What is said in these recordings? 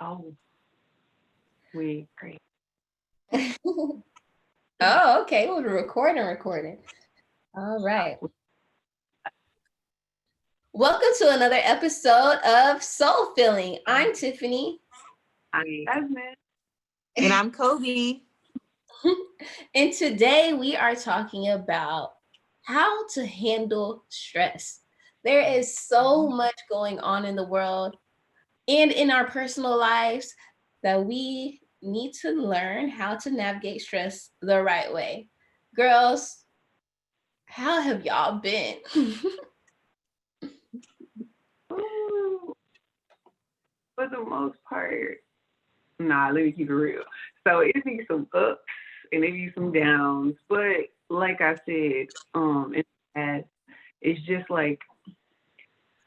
Oh, we great. Oh, okay. We're recording. All right. Welcome to another episode of Soul Filling. I'm Tiffany. I'm Jasmine. And I'm Kobe. And today we are talking about how to handle stress. There is so much going on in the world and in our personal lives that we need to learn how to navigate stress the right way. Girls, how have y'all been? Ooh, for the most part, nah, let me keep it real. So it be some ups and it be some downs, but like I said, in the past, it's just like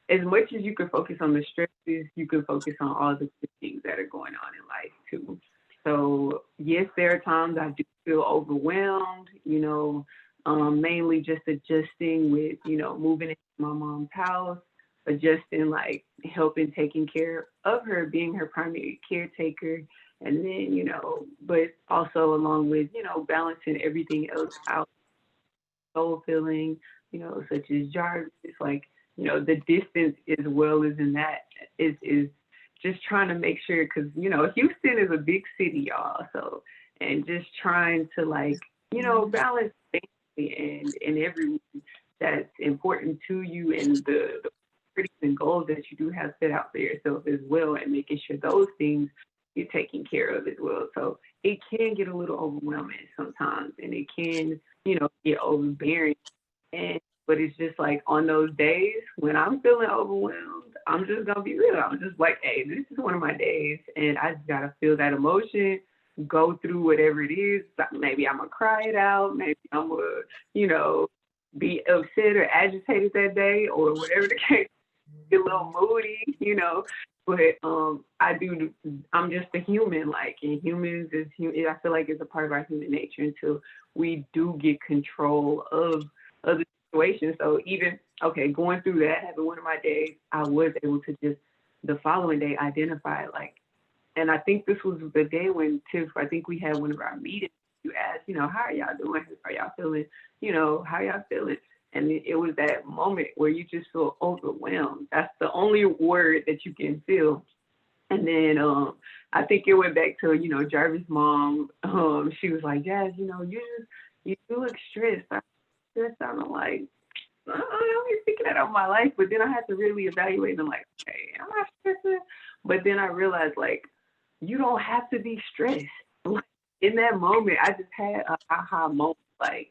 as much as you can focus on the stresses, you can focus on all the good things that are going on in life too. So yes, there are times I do feel overwhelmed, mainly just adjusting with, moving into my mom's house, adjusting like helping taking care of her, being her primary caretaker. And then, but also along with, balancing everything else out, soul filling, such as Jarvis, like, the distance as well as in that is just trying to make sure because Houston is a big city, y'all. So and just trying to like balance family and everyone that's important to you and the priorities and goals that you do have set out for yourself as well, and making sure those things you're taking care of as well. So it can get a little overwhelming sometimes, and it can get overbearing and but it's just like on those days when I'm feeling overwhelmed, I'm just gonna be real. I'm just like, hey, this is one of my days, and I just gotta feel that emotion, go through whatever it is. Maybe I'm gonna cry it out. Maybe I'm gonna, you know, be upset or agitated that day, or whatever the case. Get a little moody. But I do. I'm just a human. Like, and humans is. I feel like it's a part of our human nature until we do get control of the situation. So even okay, going through that, having one of my days, I was able to just the following day identify like, and I think this was the day when Tiff, I think we had one of our meetings. You asked, how are y'all doing? Are y'all feeling? How y'all feeling? And it was that moment where you just feel overwhelmed. That's the only word that you can feel. And then I think it went back to Jarvis' mom. She was like, Jazz, you do look stressed. I'm stressed out. I'm like, I'm thinking that of my life, but then I had to really evaluate and I'm like, okay, I'm not stressing. But then I realized like you don't have to be stressed. Like, in that moment, I just had a aha moment. Like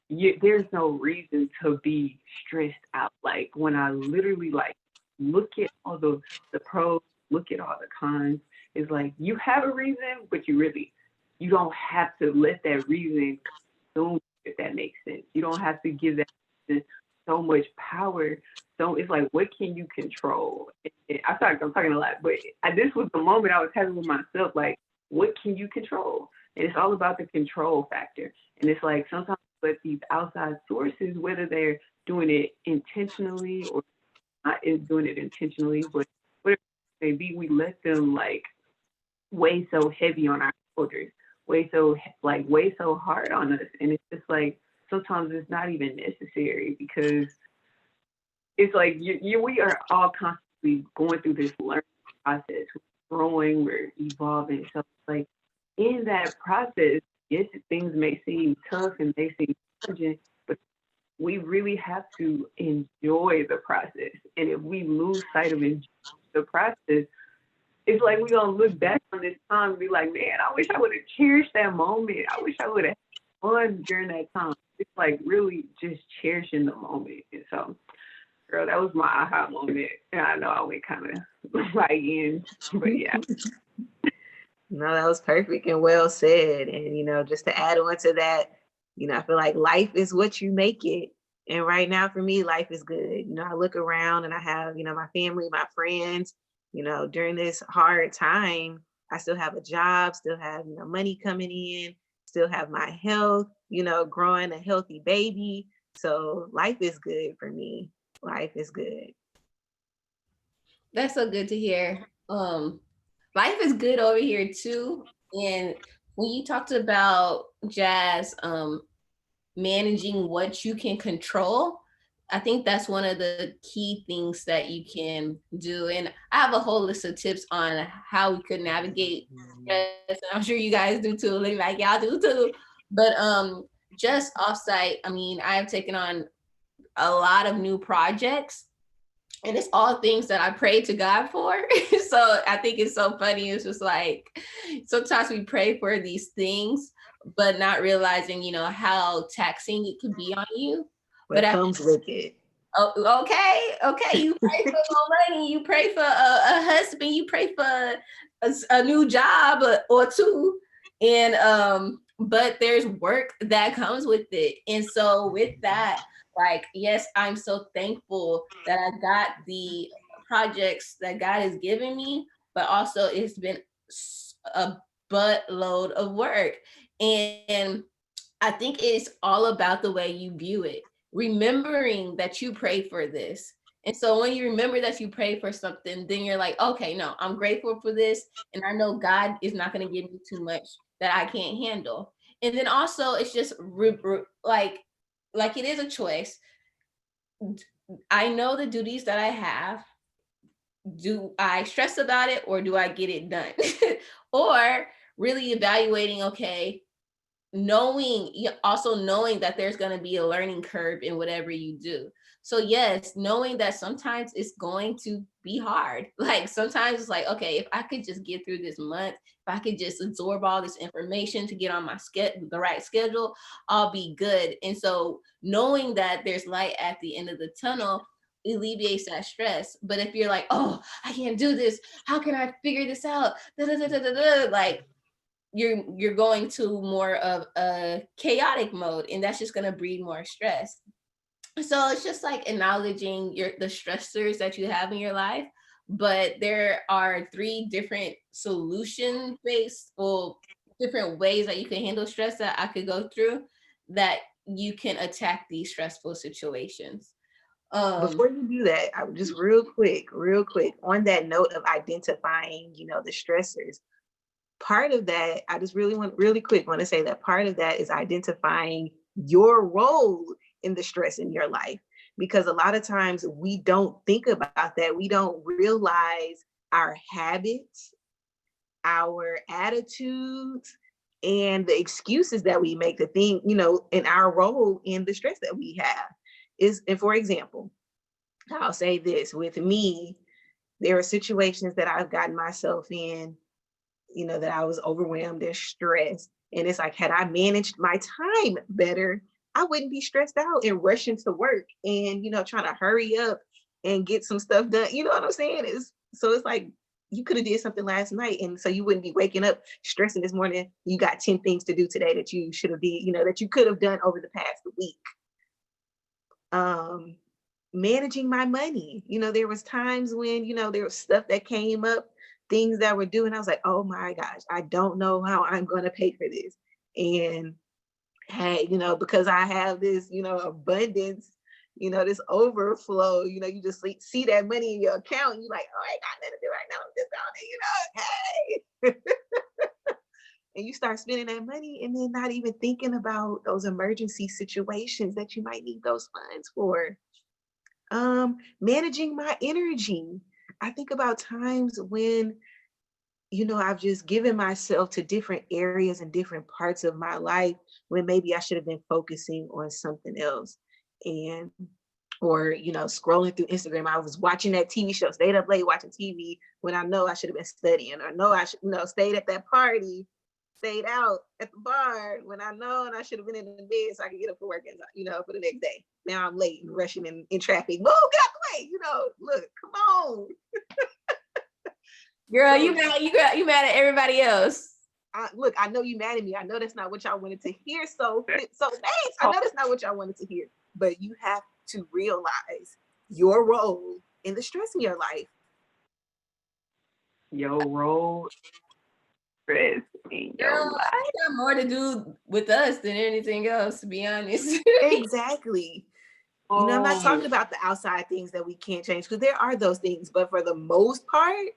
there's no reason to be stressed out. Like when I literally like look at all the pros, look at all the cons. It's like you have a reason, but you don't have to let that reason consume. If that makes sense, you don't have to give that reason so much power. So it's like, what can you control? I feel like I'm talking a lot, but this was the moment I was having with myself. Like, what can you control? And it's all about the control factor. And it's like sometimes with these outside sources, whether they're doing it intentionally or not is doing it intentionally, but whatever it may be, we let them like weigh so heavy on our shoulders, weigh so hard on us, and it's just like sometimes it's not even necessary because it's like we are all constantly going through this learning process, we're growing, we're evolving. So it's like in that process, yes, things may seem tough and may seem challenging, but we really have to enjoy the process. And if we lose sight of enjoying the process, it's like we're gonna look back on this time and be like, man, I wish I would have cherished that moment. I wish I would have had fun during that time. It's like really just cherishing the moment. And so, girl, that was my aha moment. And I know I went kind of right in, but yeah. No, that was perfect and well said. And, just to add on to that, I feel like life is what you make it. And right now for me, life is good. I look around and I have, my family, my friends, during this hard time, I still have a job, still have, money coming in, still have my health, growing a healthy baby. So life is good for me. Life is good. That's so good to hear. Life is good over here too. And when you talked about Jazz, managing what you can control, I think that's one of the key things that you can do. And I have a whole list of tips on how we could navigate stress. And I'm sure you guys do too. Like y'all do too. But just offsite, I mean, I have taken on a lot of new projects, and it's all things that I prayed to God for. So I think it's so funny. It's just like sometimes we pray for these things, but not realizing, how taxing it could be on you. But What comes with it. oh, okay. You pray for more money. You pray for a husband. You pray for a new job or two, and but there's work that comes with it. And so with that, like, yes, I'm so thankful that I got the projects that God has given me, but also it's been a buttload of work. And I think it's all about the way you view it, remembering that you prayed for this. And so when you remember that you prayed for something, then you're like, okay, no, I'm grateful for this. And I know God is not going to give me too much that I can't handle. And then also it's just like it is a choice. I know the duties that I have. Do I stress about it or do I get it done? Or really evaluating, okay, knowing that there's going to be a learning curve in whatever you do. So yes, knowing that sometimes it's going to be hard. Like sometimes it's like, okay, if I could just get through this month, if I could just absorb all this information to get on my the right schedule, I'll be good. And so knowing that there's light at the end of the tunnel alleviates that stress. But if you're like, oh, I can't do this, how can I figure this out? Like you're going to more of a chaotic mode, and that's just going to breed more stress. So it's just like acknowledging the stressors that you have in your life, but there are 3 different solution based or different ways that you can handle stress that I could go through that you can attack these stressful situations. Before you do that, I would just real quick, on that note of identifying, the stressors. Part of that, I just really want to say that part of that is identifying your role in the stress in your life. Because a lot of times we don't think about that. We don't realize our habits, our attitudes, and the excuses that we make to think, in our role in the stress that we have. And for example, I'll say this, with me, there are situations that I've gotten myself in, that I was overwhelmed and stressed. And it's like, had I managed my time better, I wouldn't be stressed out and rushing to work and, trying to hurry up and get some stuff done. You know what I'm saying? So it's like, you could have did something last night. And so you wouldn't be waking up stressing this morning. You got 10 things to do today that you should have did, that you could have done over the past week. Managing my money. There was times when, there was stuff that came up, things that were due, and I was like, oh my gosh, I don't know how I'm going to pay for this. And hey, because I have this, abundance, this overflow, you just see that money in your account, and you're like, oh, I ain't got nothing to do right now. I'm just on it, hey. And you start spending that money and then not even thinking about those emergency situations that you might need those funds for. Managing my energy. I think about times when, I've just given myself to different areas and different parts of my life when maybe I should have been focusing on something else. Or scrolling through Instagram. I was watching that TV show, stayed up late watching TV when I know I should have been studying. Or know I should, stayed at that party, stayed out at the bar when I know and I should have been in the bed so I could get up for work, for the next day. Now I'm late and rushing in traffic. Move, get out the way. Look, come on. Girl, you mad at everybody else. Look, I know you mad at me. I know that's not what y'all wanted to hear. So thanks. I know that's not what y'all wanted to hear. But you have to realize your role in the stress in your life. Your role, stress in your life. It got more to do with us than anything else, to be honest. Exactly. I'm not talking about the outside things that we can't change, because there are those things. But for the most part,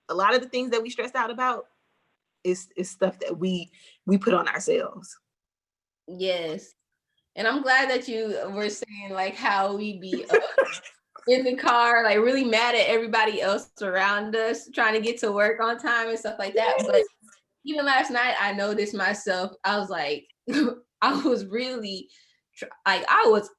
a lot of the things that we stress out about is stuff that we put on ourselves. Yes. And I'm glad that you were saying like how we be in the car, like really mad at everybody else around us, trying to get to work on time and stuff like that. But even last night, I noticed myself. I was like, I was really like, I was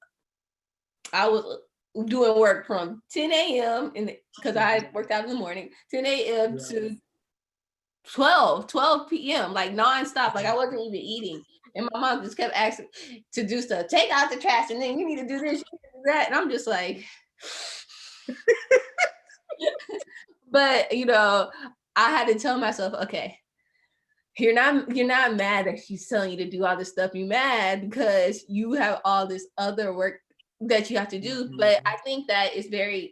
doing work from 10 a.m. because I worked out in the morning, 10 a.m. to 12 p.m. like nonstop. Like I wasn't even eating. And my mom just kept asking to do stuff. Take out the trash, and then you need to do this, you need to do that. And I'm just like, but you know, I had to tell myself, okay, you're not mad that she's telling you to do all this stuff. You're mad because you have all this other work that you have to do. Mhm. But I think that is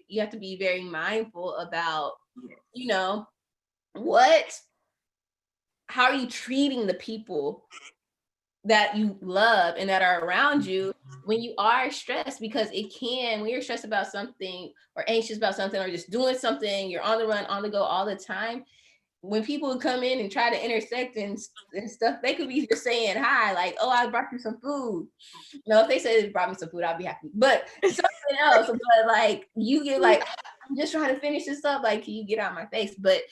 you have to be very mindful about, you know, how are you treating the people that you love and that are around you when you are stressed, because when you're stressed about something or anxious about something or just doing something, you're on the run, on the go all the time. When people come in and try to intersect and stuff, they could be just saying hi, like, oh, I brought you some food. No, if they say they brought me some food, I'll be happy. But something else, but like you get like, I'm just trying to finish this up. Like, can you get out of my face? But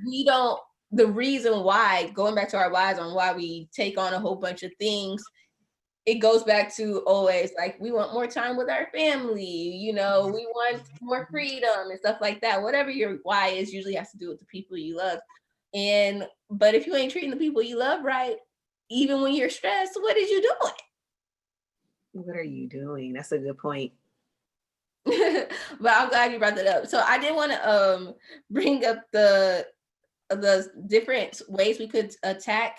we don't, the reason why, going back to our whys on why we take on a whole bunch of things, it goes back to always like, we want more time with our family, you know, we want more freedom and stuff like that. Whatever your why is, usually has to do with the people you love. But if you ain't treating the people you love right, even when you're stressed, what is you doing? What are you doing? That's a good point. But I'm glad you brought that up. So I did want to bring up the different ways we could attack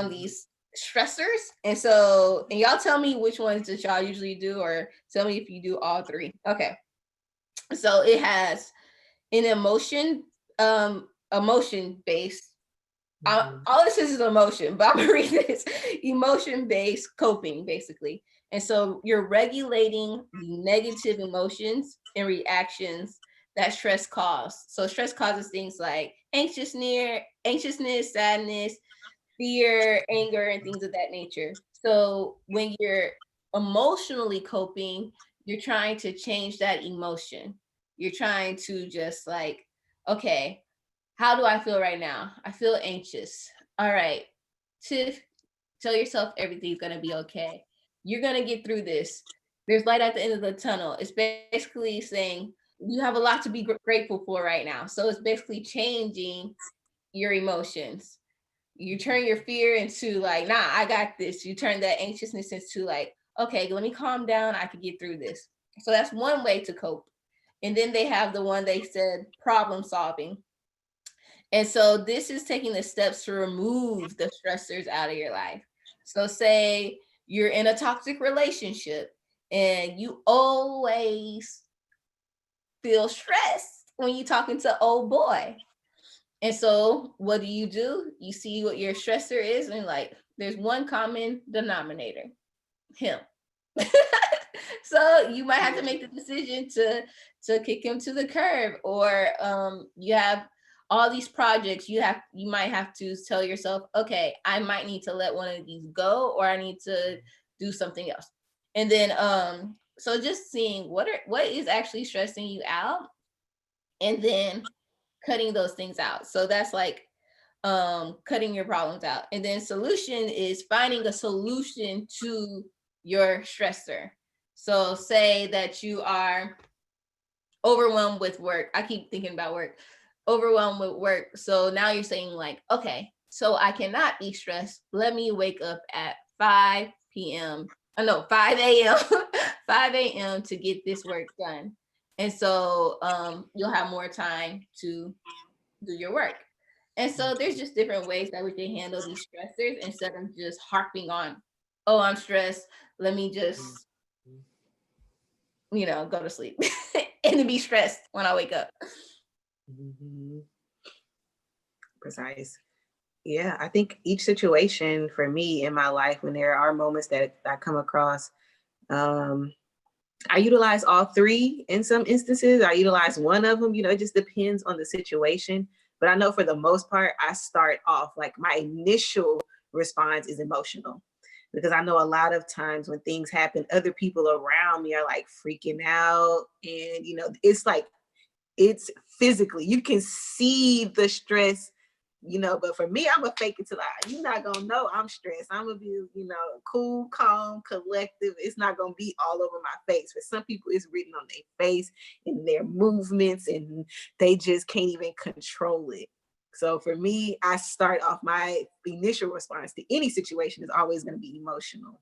these stressors. And y'all tell me which ones that y'all usually do, or tell me if you do all three. Okay. So it has an emotion based. All this is emotion, but I'm gonna read this. Emotion-based coping, basically. And so you're regulating the negative emotions and reactions that stress causes. So stress causes things like anxiousness, sadness, fear, anger, and things of that nature. So when you're emotionally coping, you're trying to change that emotion. You're trying to just like, okay, how do I feel right now? I feel anxious. All right, Tiff, tell yourself everything's going to be okay. You're going to get through this. There's light at the end of the tunnel. It's basically saying you have a lot to be grateful for right now. So it's basically changing your emotions. You turn your fear into like, nah, I got this. You turn that anxiousness into like, okay, let me calm down. I can get through this. So that's one way to cope. And then they have the one they said problem solving. And so this is taking the steps to remove the stressors out of your life. So say you're in a toxic relationship and you always feel stressed when you're talking to old boy. And so what do? You see what your stressor is and like, there's one common denominator, him. So you might have to make the decision to kick him to the curb, or you have all these projects you might have to tell yourself, okay, I might need to let one of these go, or I need to do something else. And then so just seeing what is actually stressing you out, and then cutting those things out. So that's like cutting your problems out. And then solution is finding a solution to your stressor. So say that you are overwhelmed with work. I keep thinking about work. Overwhelmed with work. So now you're saying like, okay, so I cannot be stressed. Let me wake up at 5 p.m. 5 a.m. 5 a.m. to get this work done. And so you'll have more time to do your work. And so there's just different ways that we can handle these stressors instead of just harping on, oh, I'm stressed. Let me just, go to sleep and then be stressed when I wake up. Mm-hmm. Precise. Yeah, I think each situation for me in my life, when there are moments that I come across I utilize all three in some instances. I utilize one of them. It just depends on the situation. But I know for the most part, I start off like my initial response is emotional, because I know a lot of times when things happen, other people around me are like freaking out. And, it's like, it's physically, you can see the stress, but for me, I'm gonna fake it till you're not gonna know I'm stressed. I'm gonna be, cool, calm, collective. It's not gonna be all over my face. For some people, it's written on their face and their movements, and they just can't even control it. So for me, I start off, my initial response to any situation is always going to be emotional.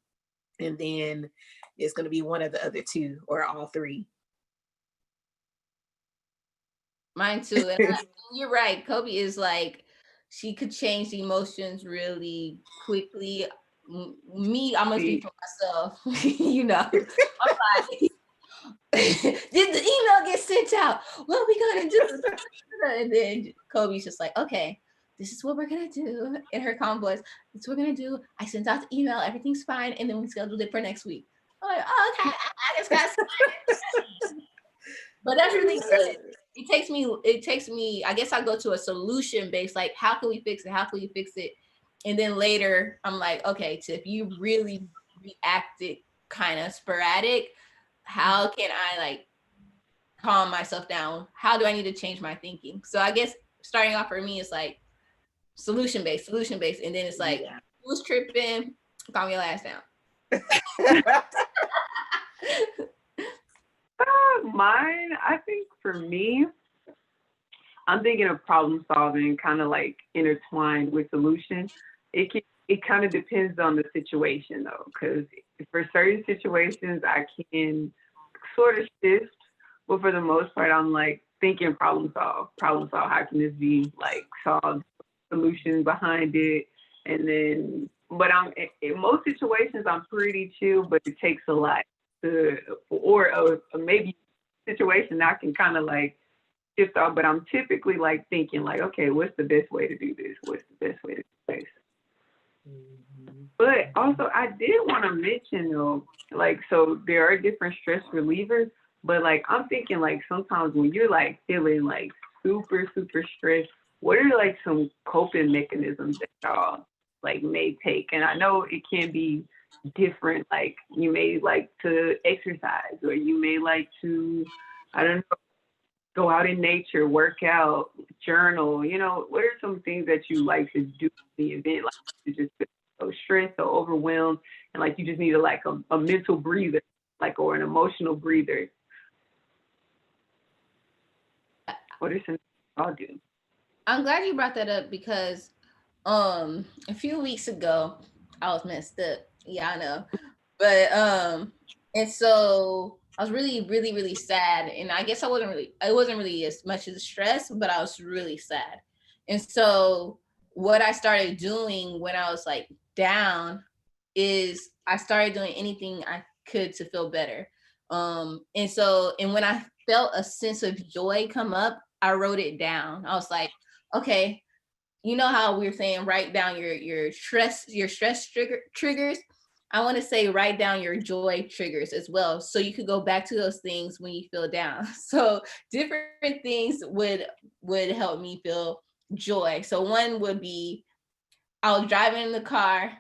And then it's going to be one of the other two or all three. Mine too. And you're right. Kobe is like, she could change the emotions really quickly. Me, I'm gonna speak for myself. I'm like, did the email get sent out? What are we gonna do? And then Kobe's just like, okay, this is what we're gonna do. In her calm voice, this is what we're gonna do. I sent out the email, everything's fine, and then we scheduled it for next week. I'm like, oh, okay, I just got but that's really good. It takes me, I guess I go to a solution based, like, how can we fix it? How can we fix it? And then later I'm like, okay, Tiff, you really reacted kind of sporadic. How can I like calm myself down? How do I need to change my thinking? So I guess starting off for me is like solution based. And then it's like, who's tripping? Calm your ass down. Mine, I think for me, I'm thinking of problem solving kind of like intertwined with solution. It kind of depends on the situation though, because for certain situations I can sort of shift, but for the most part I'm like thinking problem solve. How can this be like solved? Solution behind it, and then. But I'm in most situations I'm pretty chill, but it takes a lot to, or maybe situation I can kind of like shift off, but I'm typically like thinking like, okay, what's the best way to do this? What's the best way to do this? Mm-hmm. But also I did want to mention though, like, so there are different stress relievers, but like I'm thinking like sometimes when you're like feeling like super, super stressed, what are like some coping mechanisms that y'all like may take? And I know it can be different, like you may like to exercise, or you may like to, I don't know, go out in nature, work out, journal. What are some things that you like to do in the event, like you just feel so stressed, so overwhelmed, and like you just need a mental breather, like, or an emotional breather? What are some things I'll do? I'm glad you brought that up because a few weeks ago I was messed up. Yeah, I know. But and so I was really, really, really sad. And I guess it wasn't really as much as stress, but I was really sad. And so what I started doing when I was like down is I started doing anything I could to feel better. And when I felt a sense of joy come up, I wrote it down. I was like, okay, you know how we were saying write down your stress triggers. I want to say write down your joy triggers as well, so you could go back to those things when you feel down. So different things would help me feel joy. So one would be, I was driving in the car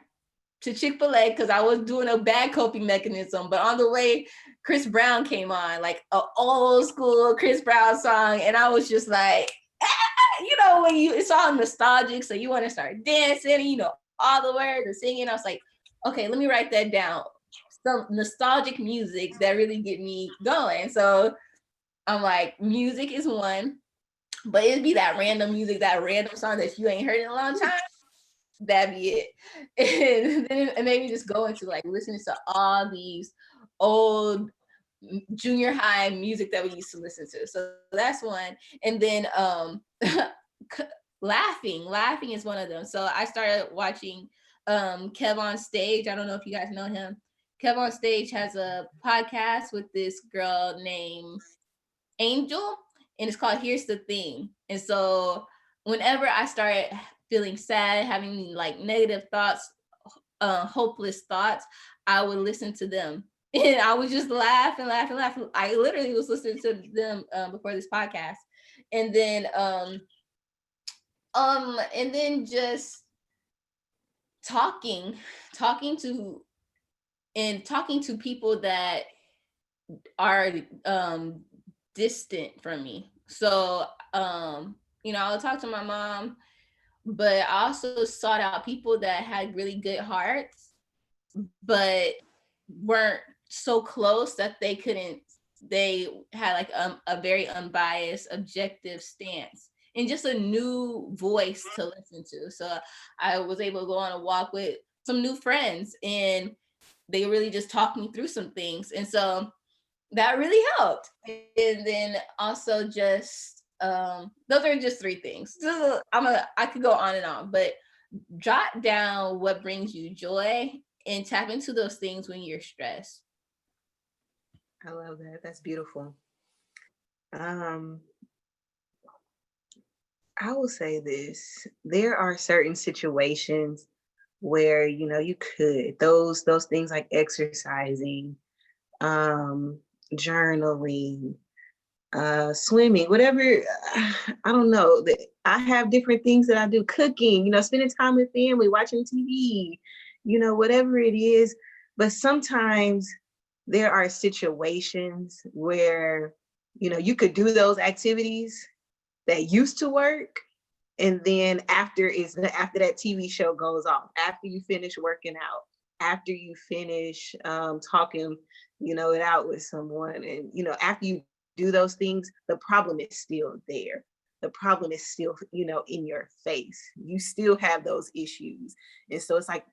to Chick-fil-A because I was doing a bad coping mechanism, but on the way Chris Brown came on, like an old school Chris Brown song, and I was just like, when it's all nostalgic, so you want to start dancing, all the words and singing. I was like, okay, let me write that down. Some nostalgic music that really get me going. So I'm like, music is one, but it'd be that random music, that random song that you ain't heard in a long time. That'd be it. And then it made me just go into like listening to all these old junior high music that we used to listen to. So that's one. And then laughing is one of them. So I started watching Kev on Stage. I don't know if you guys know him. Kev on Stage has a podcast with this girl named Angel, and it's called Here's the Thing. And so whenever I started feeling sad, having like negative thoughts, hopeless thoughts, I would listen to them. And I was just laughing. I literally was listening to them before this podcast. And then just talking to people that are distant from me. So I'll talk to my mom, but I also sought out people that had really good hearts, but weren't so close that they had like a very unbiased, objective stance and just a new voice to listen to. So I was able to go on a walk with some new friends, and they really just talked me through some things. And so that really helped. And then also just those are just three things. I could go on and on, but jot down what brings you joy and tap into those things when you're stressed. I love that. That's beautiful. I will say this. There are certain situations where, you could, those things like exercising, journaling, swimming, whatever. I don't know. I have different things that I do, cooking, spending time with family, watching TV, whatever it is. But sometimes there are situations where, you could do those activities that used to work. And then after that TV show goes off, after you finish working out, after you finish talking, it out with someone, and after you do those things, the problem is still there. The problem is still, in your face. You still have those issues. And so it's like,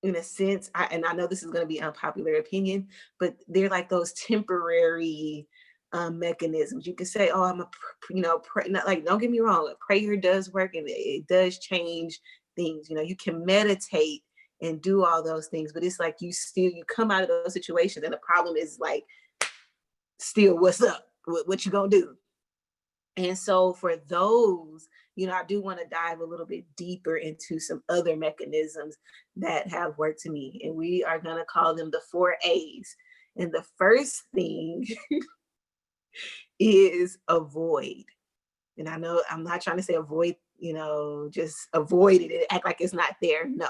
in a sense, I know this is going to be unpopular opinion, but they're like those temporary mechanisms. You can say, "Oh, I'm pray." Not, like, don't get me wrong, prayer does work and it does change things. You can meditate and do all those things, but it's like you come out of those situations, and the problem is like, still, what's up? What you gonna do? And so for those, I do want to dive a little bit deeper into some other mechanisms that have worked to me. And we are going to call them the 4 A's. And the first thing is avoid. And I know I'm not trying to say avoid, just avoid it and act like it's not there. No,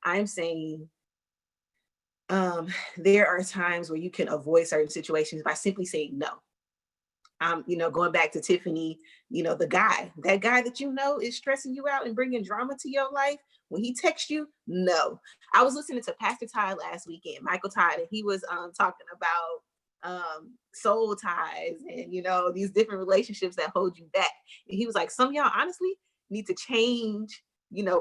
I'm saying there are times where you can avoid certain situations by simply saying no. Going back to Tiffany, that guy that is stressing you out and bringing drama to your life, when he texts you, no. I was listening to Pastor Todd last weekend, Michael Todd, and he was talking about soul ties and, these different relationships that hold you back. And he was like, some of y'all honestly need to change,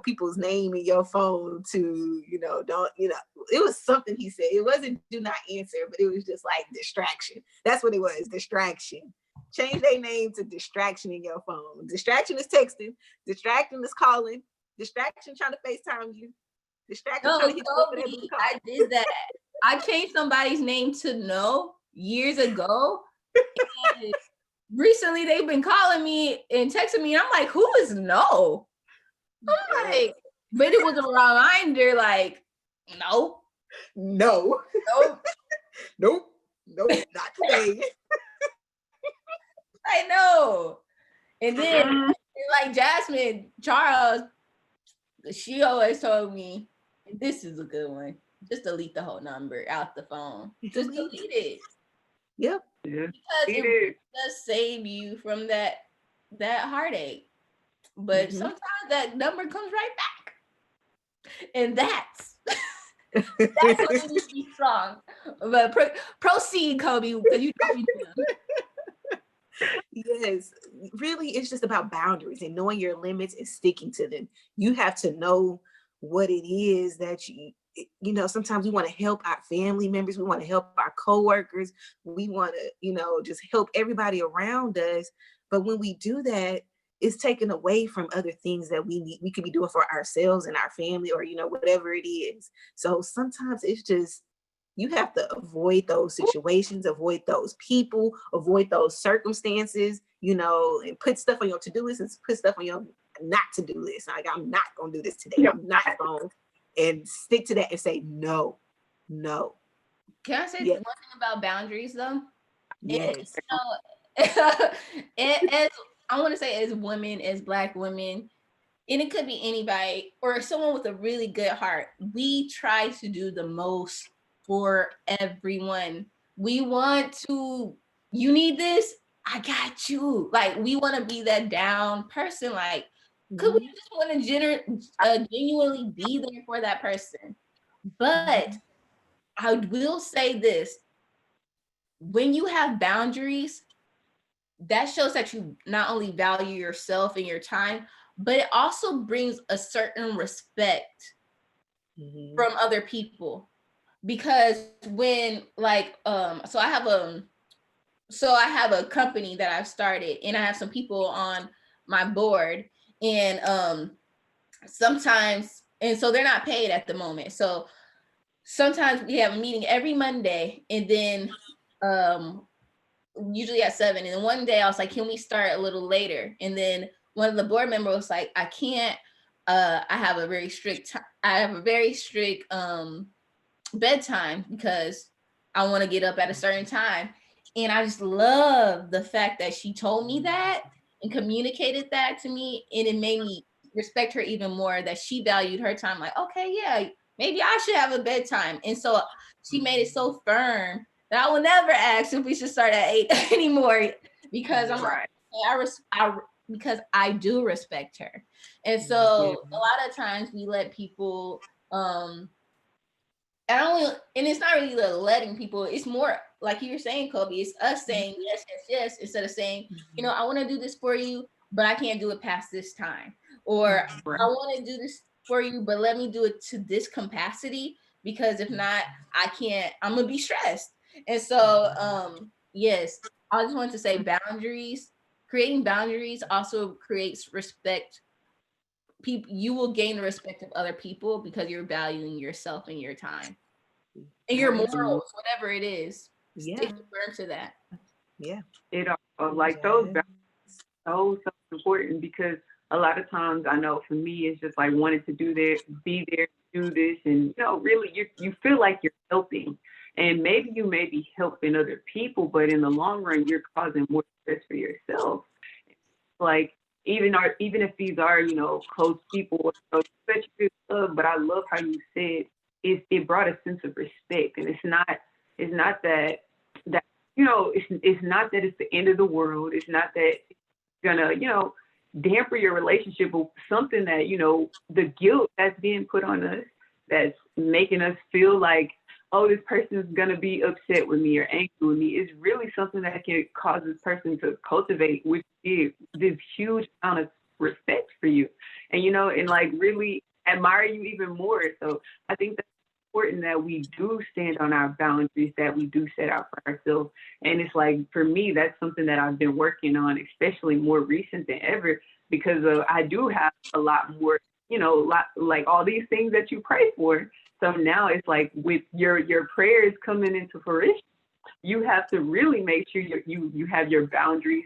people's name in your phone to, don't, it was something he said. It wasn't do not answer, but it was just like distraction. That's what it was, distraction. Change their name to distraction in your phone. Distraction is texting. Distraction is calling. Distraction trying to FaceTime you. Distraction trying to hit you up with every call. I did that. I changed somebody's name to No years ago. And recently they've been calling me and texting me, and I'm like, who is No? I'm like, but it was a reminder, like, no. Nope, not today. I know. And then like Jasmine Charles, she always told me, this is a good one. Just delete the whole number out the phone. Just delete it. Yep. Yeah. Because it does save you from that heartache. But sometimes that number comes right back. And that's when you need to be strong. But proceed, Kobe, because you told me to. Yes, really, it's just about boundaries and knowing your limits and sticking to them. You have to know what it is that sometimes we want to help our family members, we want to help our coworkers, we want to, just help everybody around us. But when we do that, it's taken away from other things that we could be doing for ourselves and our family, or, whatever it is. So sometimes it's just, you have to avoid those situations, avoid those people, avoid those circumstances, and put stuff on your to-do list and put stuff on your not to-do list. Like, I'm not going to do this today. I'm not going, and stick to that and say, no. Can I say Yes. one thing about boundaries though? Yes. As I want to say, as women, as Black women, and it could be anybody or someone with a really good heart, we try to do the most for everyone. We want to, you need this, I got you. Like, we want to be that down person. Like, could we just want to genuinely be there for that person? But I will say this, when you have boundaries, that shows that you not only value yourself and your time, but it also brings a certain respect from other people. Because when like so I have a company that I've started and I have some people on my board, and sometimes, and so they're not paid at the moment. So sometimes we have a meeting every Monday, and then usually at 7. And then one day I was like, can we start a little later? And then one of the board members was like, I can't, I have a very strict bedtime because I want to get up at a certain time. And I just love the fact that she told me that and communicated that to me. And it made me respect her even more, that she valued her time. Like, okay, yeah, maybe I should have a bedtime. And so she made it so firm that I will never ask if we should start at 8 anymore, because I'm like, because I do respect her. And so a lot of times we let people and it's not really letting people, it's more like you were saying, Kobe, it's us saying yes, yes, yes, instead of saying, I want to do this for you, but I can't do it past this time. Or I want to do this for you, but let me do it to this capacity, because if not, I'm gonna be stressed. And so yes, I just want to say creating boundaries also creates respect. You will gain the respect of other people because you're valuing yourself and your time and your morals, whatever it is. Stick firm to that. Yeah. It like those so important, because a lot of times I know for me it's just like wanting to do this, be there, do this, and really you feel like you're helping, and maybe you may be helping other people, but in the long run you're causing more stress for yourself. Like even if these are close people, such good love, but I love how you said it brought a sense of respect, and it's not that it's not that it's the end of the world. It's not that it's gonna damper your relationship, or something that the guilt that's being put on us, that's making us feel like, oh, this person is gonna be upset with me or angry with me, is really something that can cause this person to cultivate, which is this huge amount of respect for you, and and like really admire you even more. So I think that's important, that we do stand on our boundaries, that we do set out for ourselves. And it's like, for me, that's something that I've been working on, especially more recent than ever, because I do have a lot more, like all these things that you pray for. So now it's like, with your prayers coming into fruition, you have to really make sure you have your boundaries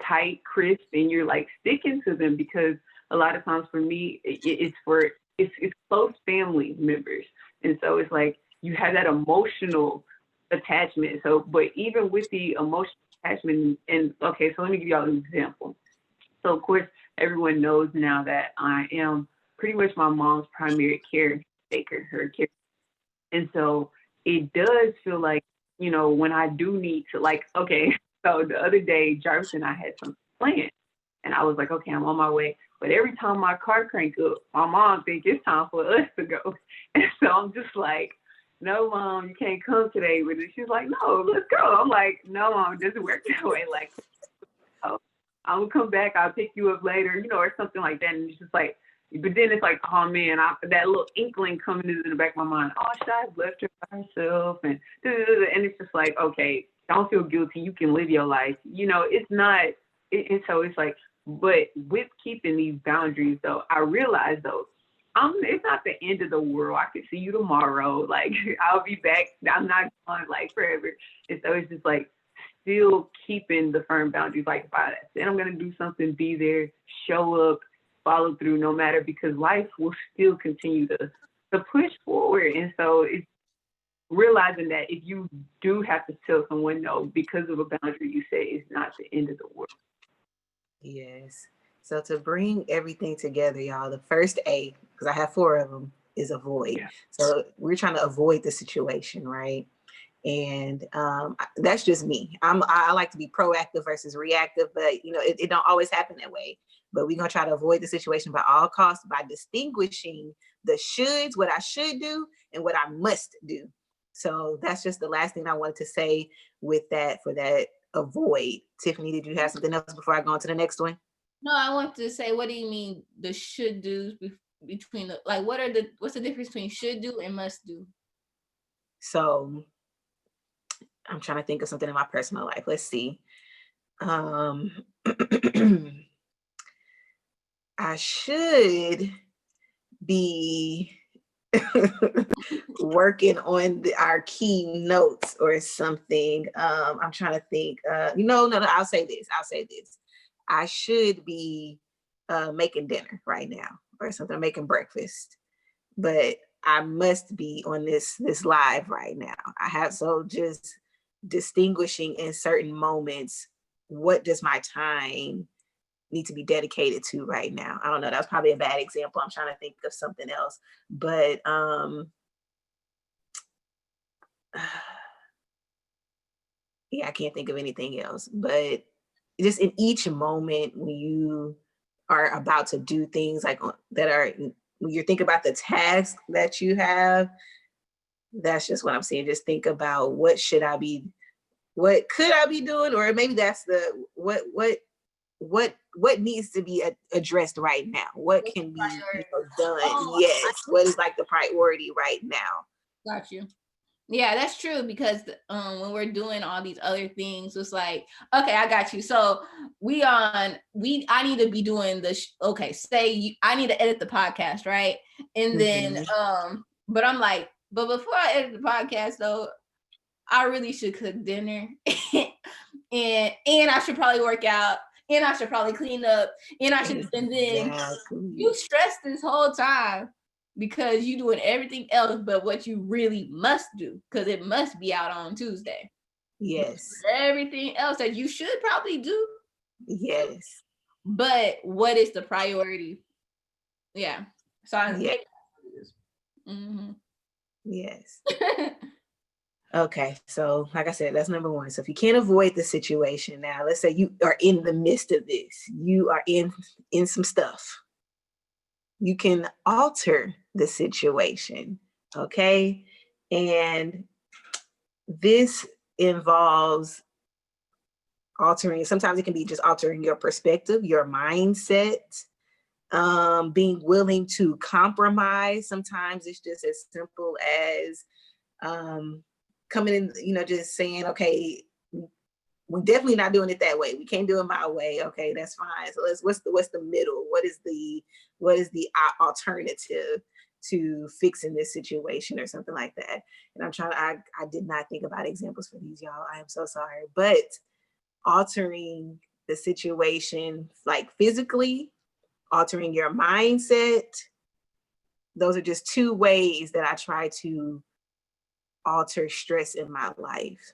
tight, crisp, and you're like sticking to them, because a lot of times for me, it's close family members. And so it's like you have that emotional attachment. So, but even with the emotional attachment, and okay, so let me give y'all an example. So of course, everyone knows now that I am pretty much my mom's primary caretaker, her care. And so it does feel like, when I do need to, like, okay, so the other day, Jarvis and I had some plans, and I was like, okay, I'm on my way. But every time my car crank up, my mom thinks it's time for us to go. And so I'm just like, no, Mom, you can't come today with it. She's like, no, let's go. I'm like, no, Mom, it doesn't work that way. Like, oh, I will come back. I'll pick you up later, or something like that. And it's just like, but then it's like, oh man, that little inkling coming in the back of my mind. Oh, should I have left her by herself? And it's just like, okay, don't feel guilty. You can live your life. It's not. And so it's like, but with keeping these boundaries, though, I realize though, it's not the end of the world. I can see you tomorrow. Like, I'll be back. I'm not gone like forever. And so it's just like still keeping the firm boundaries. Like, if I said I'm gonna do something, be there, show up, follow through, no matter, because life will still continue to push forward. And so realizing that if you do have to tell someone no because of a boundary you say, it's not the end of the world. Yes. So to bring everything together, y'all, the first A, because I have 4 of them, is avoid. Yeah. So we're trying to avoid the situation, right? And that's just me. I like to be proactive versus reactive, but it don't always happen that way. But we're gonna try to avoid the situation by all costs by distinguishing the shoulds, what I should do, and what I must do. So that's just the last thing I wanted to say with that for that avoid. Tiffany, did you have something else before I go on to the next one? No, I want to say, what do you mean the should do between the, like, what's the difference between should do and must do? So I'm trying to think of something in my personal life. Let's see. I should be working on our key notes or something. I'm trying to think. No, I'll say this. I should be making dinner right now or something, making breakfast, but I must be on this live right now. I have, so just distinguishing in certain moments, what does my time need to be dedicated to right now? I don't know. That's probably a bad example. I'm trying to think of something else, but yeah, I can't think of anything else. But just in each moment when you are about to do things like that are, when you think about the task that you have, that's just what I'm saying. Just think about what could I be doing, or maybe that's the what needs to be addressed right now. What can be done? Oh, yes. What is like the priority right now? Got you. Yeah, that's true, because when we're doing all these other things, it's like, okay, I got you. So I need to be doing this. Okay, I need to edit the podcast, right? And then but I'm like, but before I edit the podcast though, I really should cook dinner and I should probably work out, and I should probably clean up, and and then you stress this whole time because you doing everything else but what you really must do, because it must be out on Tuesday. Yes. Everything else that you should probably do. Yes. But what is the priority? Yeah. So Yes. Okay, so like I said, that's number 1. So if you can't avoid the situation, now let's say you are in the midst of this, you are in some stuff. You can alter the situation, okay? And this involves altering. Sometimes it can be just altering your perspective, your mindset, being willing to compromise. Sometimes it's just as simple as coming in, just saying, okay, we're definitely not doing it that way. We can't do it my way. Okay, that's fine. So what's the middle? What is the alternative to fixing this situation or something like that? And I did not think about examples for these, y'all. I am so sorry. But altering the situation, like physically, altering your mindset, those are just 2 ways that I try to alter stress in my life.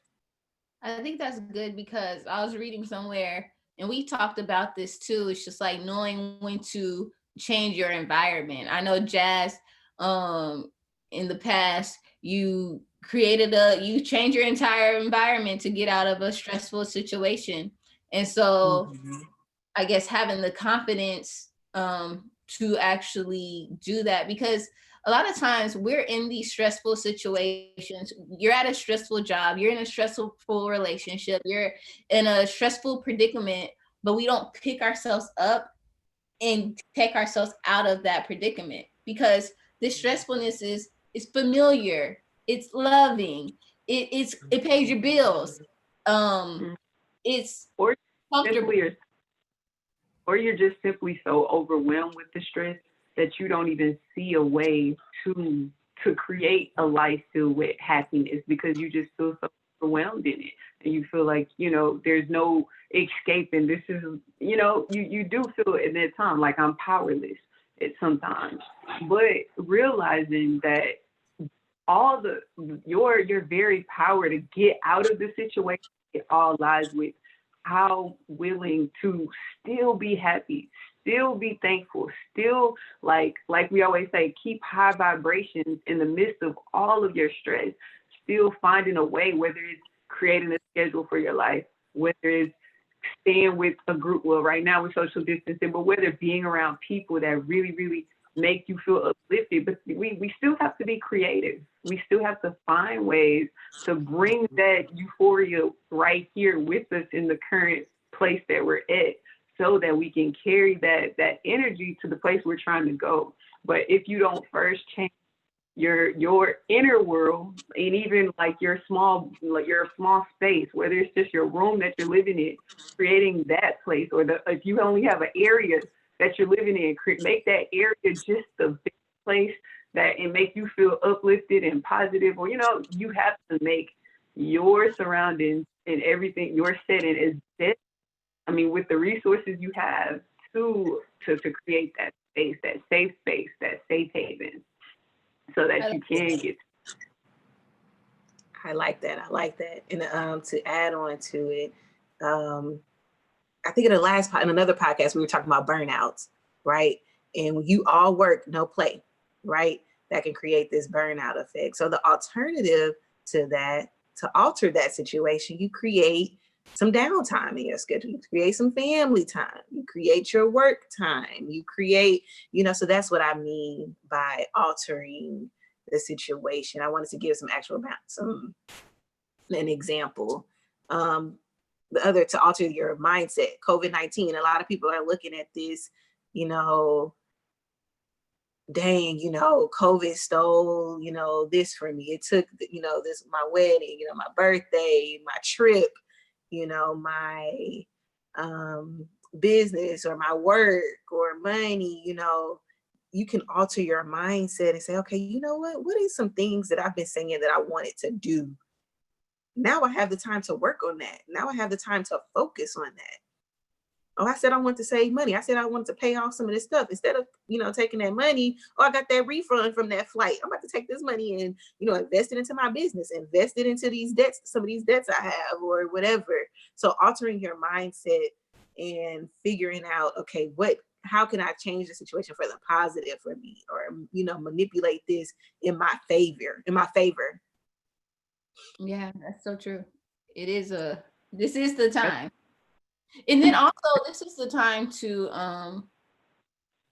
I think that's good, because I was reading somewhere, and we talked about this too. It's just like knowing when to change your environment. I know, Jazz, in the past, you change your entire environment to get out of a stressful situation. And so I guess having the confidence to actually do that, because a lot of times we're in these stressful situations. You're at a stressful job, you're in a stressful relationship, you're in a stressful predicament, but we don't pick ourselves up and take ourselves out of that predicament, because this stressfulness is familiar, it's loving, it pays your bills, it's comfortable. Or you're just simply so overwhelmed with the stress that you don't even see a way to create a life filled with happiness, because you just feel so overwhelmed in it, and you feel like there's no escaping. This is you do feel at that time like I'm powerless at sometimes, but realizing that all your very power to get out of the situation, it all lies with how willing to still be happy, still be thankful, still like we always say, keep high vibrations in the midst of all of your stress, still finding a way, whether it's creating a schedule for your life, whether it's staying with a group, well, right now with social distancing, but whether being around people that really, really make you feel uplifted. But we still have to be creative. We still have to find ways to bring that euphoria right here with us in the current place that we're at, so that we can carry that energy to the place we're trying to go. But if you don't first change your inner world, and even like your small space, whether it's just your room that you're living in, creating that place, or if you only have an area that you're living in, make that area just the best place that and make you feel uplifted and positive. Or you have to make your surroundings and everything, your setting, as best, I mean, with the resources you have to create that space, that safe space, that safe haven, so that you can get. I like that. And to add on to it, I think in another podcast, we were talking about burnouts, right? And when you all work, no play, right? That can create this burnout effect. So the alternative to that, to alter that situation, you create some downtime in your schedule. You create some family time. You create your work time. You create, so that's what I mean by altering the situation. I wanted to give an example. The other, to alter your mindset, COVID-19. A lot of people are looking at this, dang, COVID stole, this from me. It took, this, my wedding, my birthday, my trip, my business or my work or money. You can alter your mindset and say, okay, you know what is some things that I've been saying that I wanted to do? Now I have the time to work on that. Now I have the time to focus on that. Oh, I said I want to save money. I said I wanted to pay off some of this stuff. Instead of, taking that money, I got that refund from that flight. I'm about to take this money and, invest it into my business, invest it into these debts, some of these debts I have or whatever. So altering your mindset and figuring out, okay, how can I change the situation for the positive for me, or, manipulate this in my favor. Yeah, that's so true. This is the time. And then also this is the time to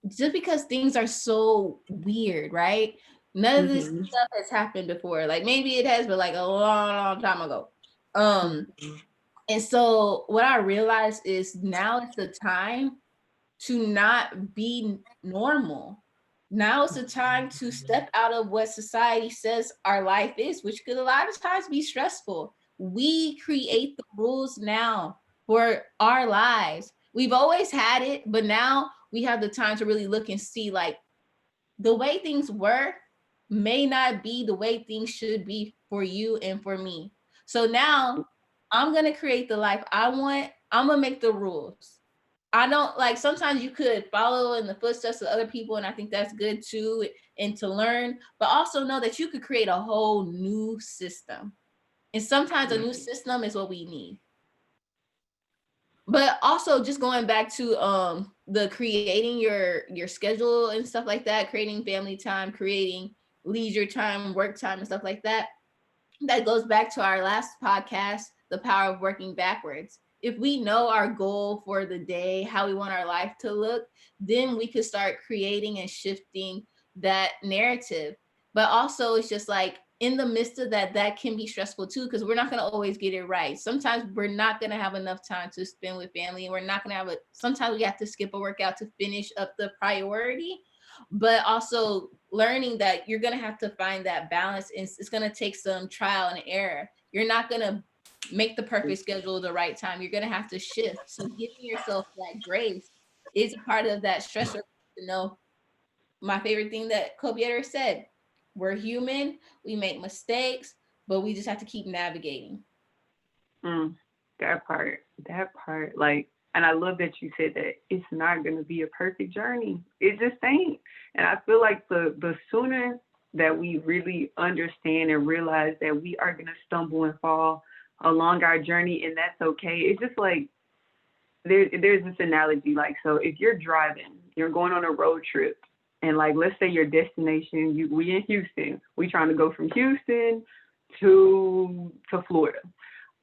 just because things are so weird, right? None of this stuff has happened before. Like maybe it has, but like a long, long time ago. And so what I realized is now is the time to not be normal. Now is the time to step out of what society says our life is, which could a lot of times be stressful. We create the rules now for our lives. We've always had it, but now we have the time to really look and see, like, the way things were may not be the way things should be for you and for me. So now I'm going to create the life I want. I'm going to make the rules. I don't like, sometimes you could follow in the footsteps of other people, and I think that's good too, and to learn, but also know that you could create a whole new system. And sometimes a new system is what we need. But also just going back to the creating your schedule and stuff like that, creating family time, creating leisure time, work time and stuff like that. That goes back to our last podcast, the power of working backwards. If we know our goal for the day, how we want our life to look, then we could start creating and shifting that narrative. But also it's just like in the midst of that can be stressful too, because we're not going to always get it right. Sometimes we're not going to have enough time to spend with family, and we're not going to have sometimes we have to skip a workout to finish up the priority. But also learning that you're going to have to find that balance. It's going to take some trial and error. You're not going to make the perfect schedule at the right time. You're going to have to shift. So giving yourself that grace is a part of that stress relief. To know, my favorite thing that Kobe Etter said, we're human, we make mistakes, but we just have to keep navigating. That part, like, and I love that you said that it's not going to be a perfect journey. It just ain't. And I feel like the sooner that we really understand and realize that we are going to stumble and fall along our journey, and that's okay. It's just like there's this analogy, like, so if you're driving, you're going on a road trip, and like, let's say your destination, we in Houston, we trying to go from Houston to Florida.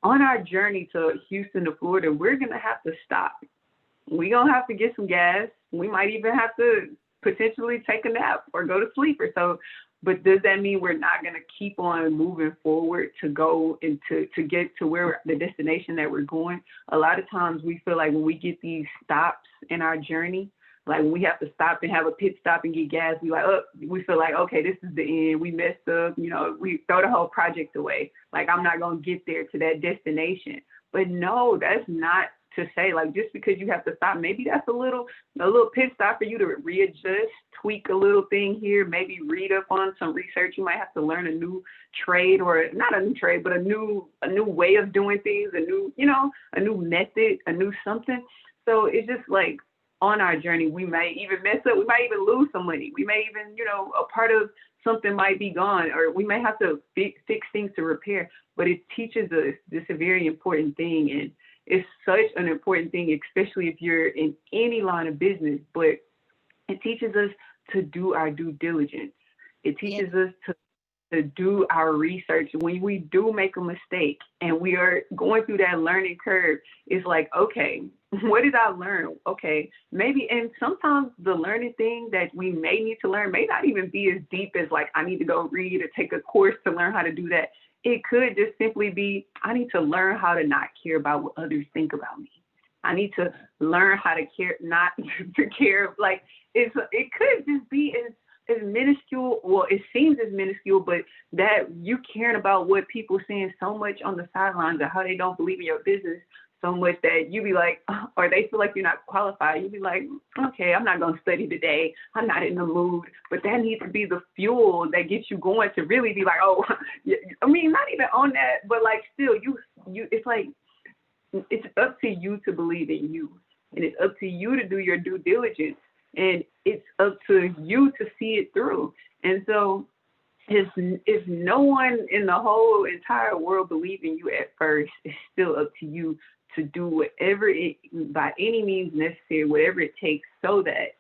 On our journey to Houston to Florida, we're gonna have to stop. We're gonna have to get some gas. We might even have to potentially take a nap or go to sleep or so. But does that mean we're not gonna keep on moving forward to go and to get to where the destination that we're going? A lot of times we feel like when we get these stops in our journey, like when we have to stop and have a pit stop and get gas, we feel like, okay, this is the end. We messed up. We throw the whole project away. Like, I'm not going to get there to that destination. But no, that's not to say, like, just because you have to stop, maybe that's a little pit stop for you to readjust, tweak a little thing here, maybe read up on some research. You might have to learn a new trade, or not a new trade, but a new way of doing things, a new method, a new something. So it's just like, on our journey, we may even mess up. We might even lose some money. We may even, a part of something might be gone, or we may have to fix things to repair. But it teaches us this a very important thing. And it's such an important thing, especially if you're in any line of business. But it teaches us to do our due diligence. It teaches us to do our research. When we do make a mistake and we are going through that learning curve, it's like, okay, what did I learn? Okay, maybe, and sometimes the learning thing that we may need to learn may not even be as deep as like, I need to go read or take a course to learn how to do that. It could just simply be, I need to learn how to not care about what others think about me. I need to learn how to care, not to care. Like, it could just be as minuscule, well, it seems as minuscule, but that you caring about what people saying so much on the sidelines of how they don't believe in your business so much that you be like, or they feel like you're not qualified. You be like, okay, I'm not going to study today. I'm not in the mood. But that needs to be the fuel that gets you going to really be like, oh, I mean, not even on that, but like still you, it's like, it's up to you to believe in you, and it's up to you to do your due diligence, and it's up to you to see it through. And so if no one in the whole entire world believes in you at first, it's still up to you to do whatever by any means necessary, whatever it takes, so that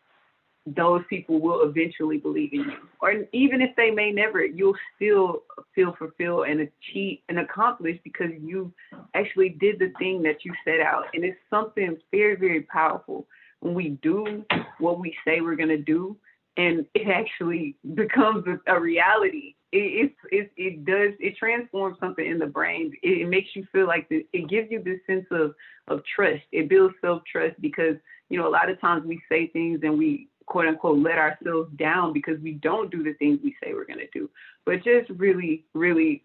those people will eventually believe in you. Or even if they may never, you'll still feel fulfilled and achieve and accomplish because you actually did the thing that you set out. And it's something very, very powerful when we do what we say we're going to do, and it actually becomes a reality. It transforms something in the brain. It makes you feel like it gives you this sense of trust. It builds self-trust because, a lot of times we say things and we quote unquote let ourselves down because we don't do the things we say we're going to do. But just really, really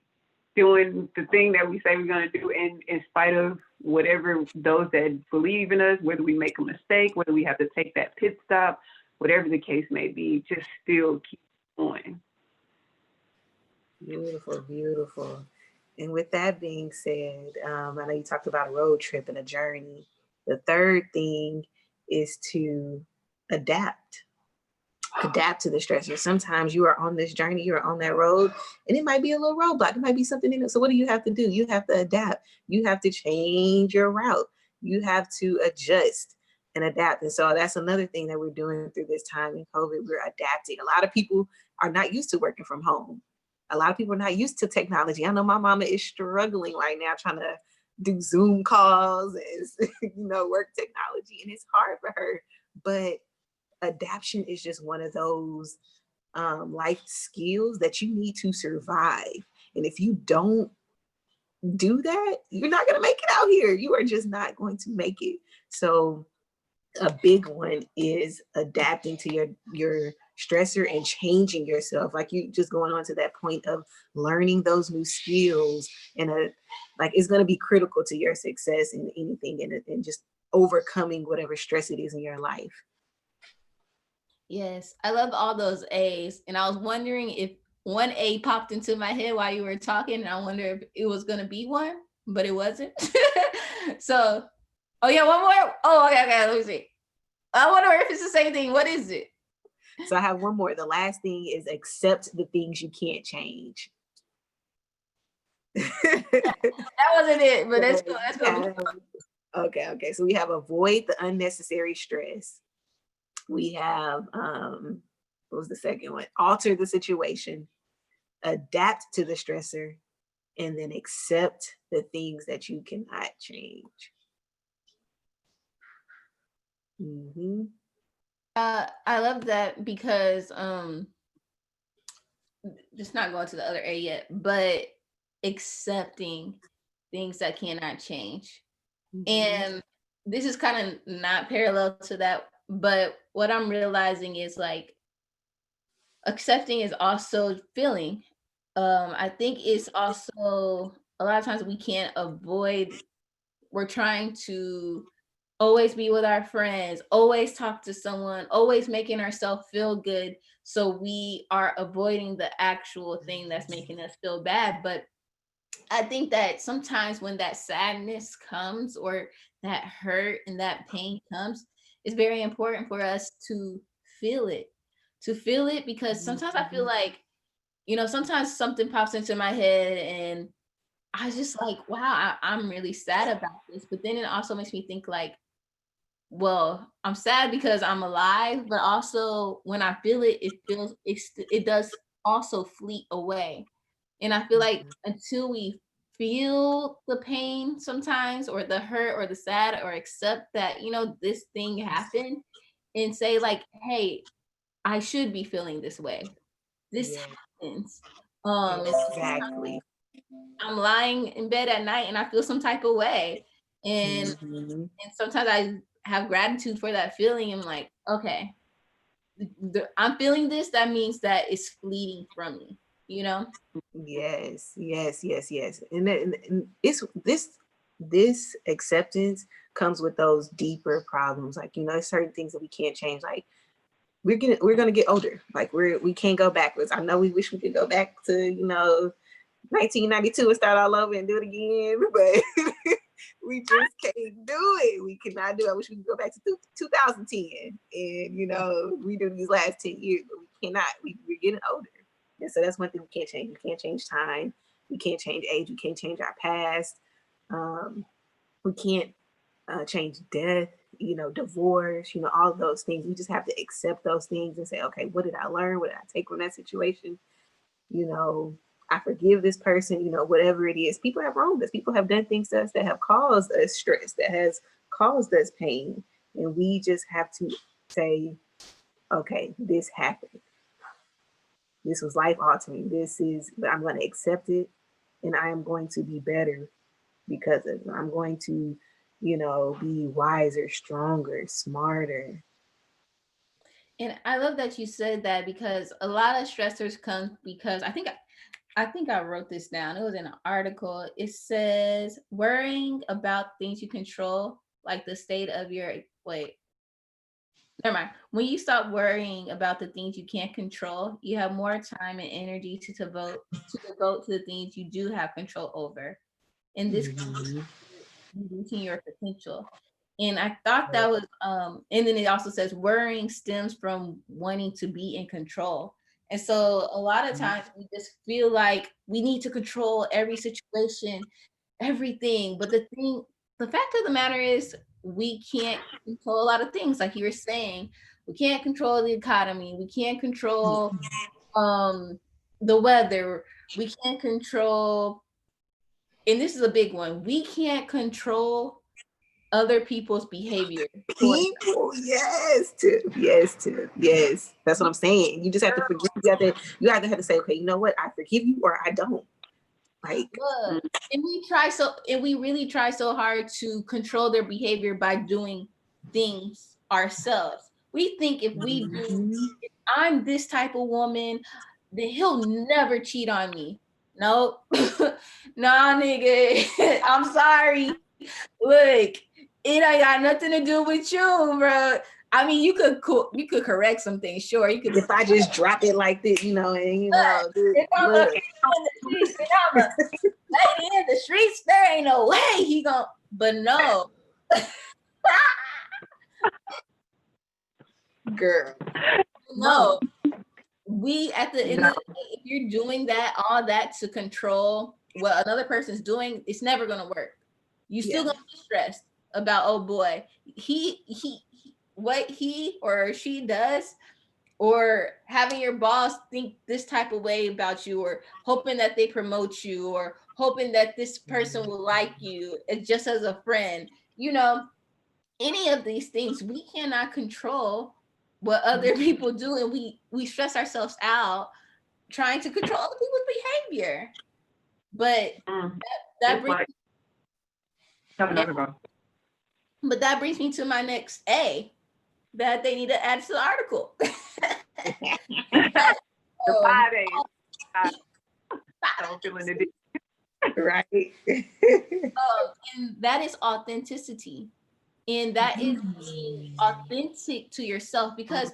doing the thing that we say we're going to do, and in spite of whatever those that believe in us, whether we make a mistake, whether we have to take that pit stop, whatever the case may be, just still keep going. Beautiful, beautiful. And with that being said, I know you talked about a road trip and a journey. The third thing is to adapt to the stressor. Sometimes you are on this journey, you're on that road, and it might be a little roadblock. It might be something in it. So what do you have to do? You have to adapt. You have to change your route. You have to adjust and adapt. And so that's another thing that we're doing through this time in COVID. We're adapting. A lot of people are not used to working from home. A lot of people are not used to technology. I know my mama is struggling right now trying to do Zoom calls and, work technology, and it's hard for her. But adaptation is just one of those life skills that you need to survive. And if you don't do that, you're not going to make it out here. You are just not going to make it. So a big one is adapting to your stressor and changing yourself. Like you just going on to that point of learning those new skills, and it's going to be critical to your success in anything, and just overcoming whatever stress it is in your life. Yes, I love all those A's. And I was wondering if one A popped into my head while you were talking, and I wonder if it was going to be one, but it wasn't. So, oh yeah, one more. Oh, okay, let me see. I wonder if it's the same thing. What is it? So I have one more. The last thing is accept the things you can't change. That wasn't it, but that's cool. That's cool. Okay. So we have avoid the unnecessary stress. We have what was the second one? Alter the situation, adapt to the stressor, and then accept the things that you cannot change. Mm-hmm. I love that because just not going to the other area yet, but accepting things that cannot change. Mm-hmm. And this is kind of not parallel to that, but what I'm realizing is like accepting is also feeling. I think it's also a lot of times we can't avoid, we're trying to always be with our friends, always talk to someone, always making ourselves feel good. So we are avoiding the actual thing that's making us feel bad. But I think that sometimes when that sadness comes or that hurt and that pain comes, it's very important for us to feel it. To feel it because sometimes I feel like, sometimes something pops into my head and I was just like, wow, I'm really sad about this. But then it also makes me think like, well, I'm sad because I'm alive, but also when I feel it, it does also fleet away. And I feel like until we feel the pain sometimes or the hurt or the sad or accept that, this thing happened and say like, hey, I should be feeling this way. This Yeah, happens. And exactly. I'm lying in bed at night and I feel some type of way. And Mm-hmm. and sometimes I have gratitude for that feeling. I'm like, okay, I'm feeling this. That means that it's fleeting from me, you know? Yes. And it's this acceptance comes with those deeper problems. Like, there's certain things that we can't change. Like we're gonna get older. Like we can't go backwards. I know we wish we could go back to, 1992 and start all over and do it again, but we just can't do it. We cannot do it. I wish we could go back to 2010 and redo these last 10 years, but we cannot. We're getting older. And so that's one thing we can't change. We can't change time. We can't change age. We can't change our past. We can't change death, divorce, all of those things. We just have to accept those things and say, okay, what did I learn? What did I take from that situation? I forgive this person, whatever it is. People have wronged us. People have done things to us that have caused us stress, that has caused us pain. And we just have to say, okay, this happened. This was life altering. But I'm going to accept it and I am going to be better because of it. I'm going to, be wiser, stronger, smarter. And I love that you said that because a lot of stressors come because I think I wrote this down. It was in an article. It says worrying about things you control, like the state of your wait. Never mind. When you stop worrying about the things you can't control, you have more time and energy to devote to the things you do have control over. And this Mhm. reducing your potential. And I thought that was and then it also says worrying stems from wanting to be in control. And so a lot of times we just feel like we need to control every situation, everything. But the fact of the matter is we can't control a lot of things, like you were saying. We can't control the economy, we can't control um the weather, we can't control, and this is a big one, we can't control other people's behavior towards People, yes, yes. That's what I'm saying. You just have to forgive. You either have to say, okay, you know what, I forgive you, or I don't. Like, look. And we really try so hard to control their behavior by doing things ourselves. We think if we do, if I'm this type of woman, then he'll never cheat on me. Nope. Nah, nigga. I'm sorry. Look, it ain't got nothing to do with you, bro. I mean, you could correct some things, sure. You could. if I just drop it like this, and If I'm a look. in the streets, and I'm a lady in the streets, there ain't no way he gonna. But no, Girl. No, we at the end No. of the day, if you're doing that, all that to control what another person's doing, it's never gonna work. You still gonna be stressed about, oh boy, what he or she does, or having your boss think this type of way about you, or hoping that they promote you, or hoping that this person will like you just as a friend. You know, any of these things we cannot control what other people do, and we stress ourselves out trying to control other people's behavior. But that It's brings like, no, no. but that brings me to my next A that they need to add to the article. The 5 days. I don't feel any Right. And that is authenticity. And that is being authentic to yourself, because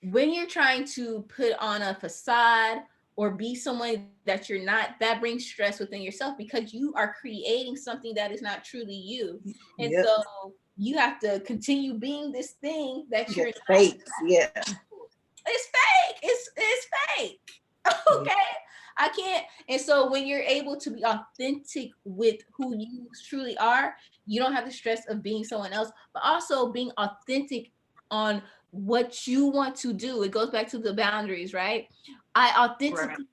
when you're trying to put on a facade or be someone that you're not, that brings stress within yourself, because you are creating something that is not truly you. And so you have to continue being this thing that you're not. Fake. Yeah. It's fake. It's fake. Okay. I can't. And so when you're able to be authentic with who you truly are, you don't have the stress of being someone else, but also being authentic on what you want to do. It goes back to the boundaries, right? I authentically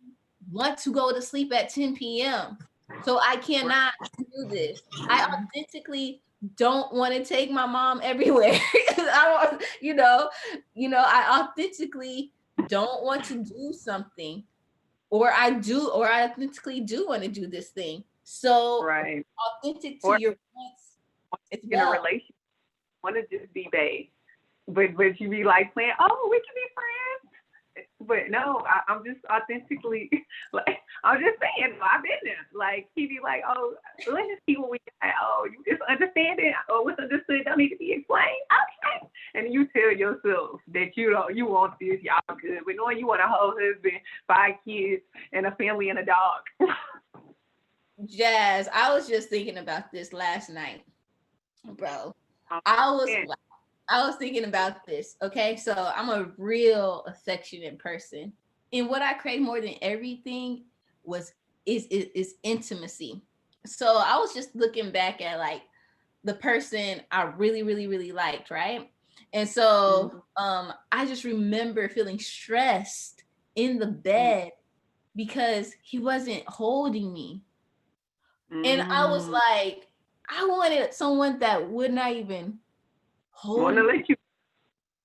want to go to sleep at 10 p.m. So I cannot do this. I authentically don't want to take my mom everywhere. I don't, I authentically don't want to do something, or I authentically do want to do this thing. So authentic to your wants as in a well. relationship, want to just be babe, but you be like playing, oh, we can be friends. But no, I'm just authentically, like, I'm just saying, I've been there. Like, he be like, oh, let's just see what we got. Oh, you just understand it, or what's understood don't need to be explained. Okay. And you tell yourself that you want this, y'all good. But knowing you want a whole husband, 5 kids, and a family and a dog. Jazz, I was just thinking about this last night, bro. I was thinking about this. Okay, so I'm a real affectionate person, and what I crave more than everything is intimacy. So I was just looking back at like the person I really, really, really liked, right? And so I just remember feeling stressed in the bed because he wasn't holding me. And I was like, I wanted someone that would not even hold me let you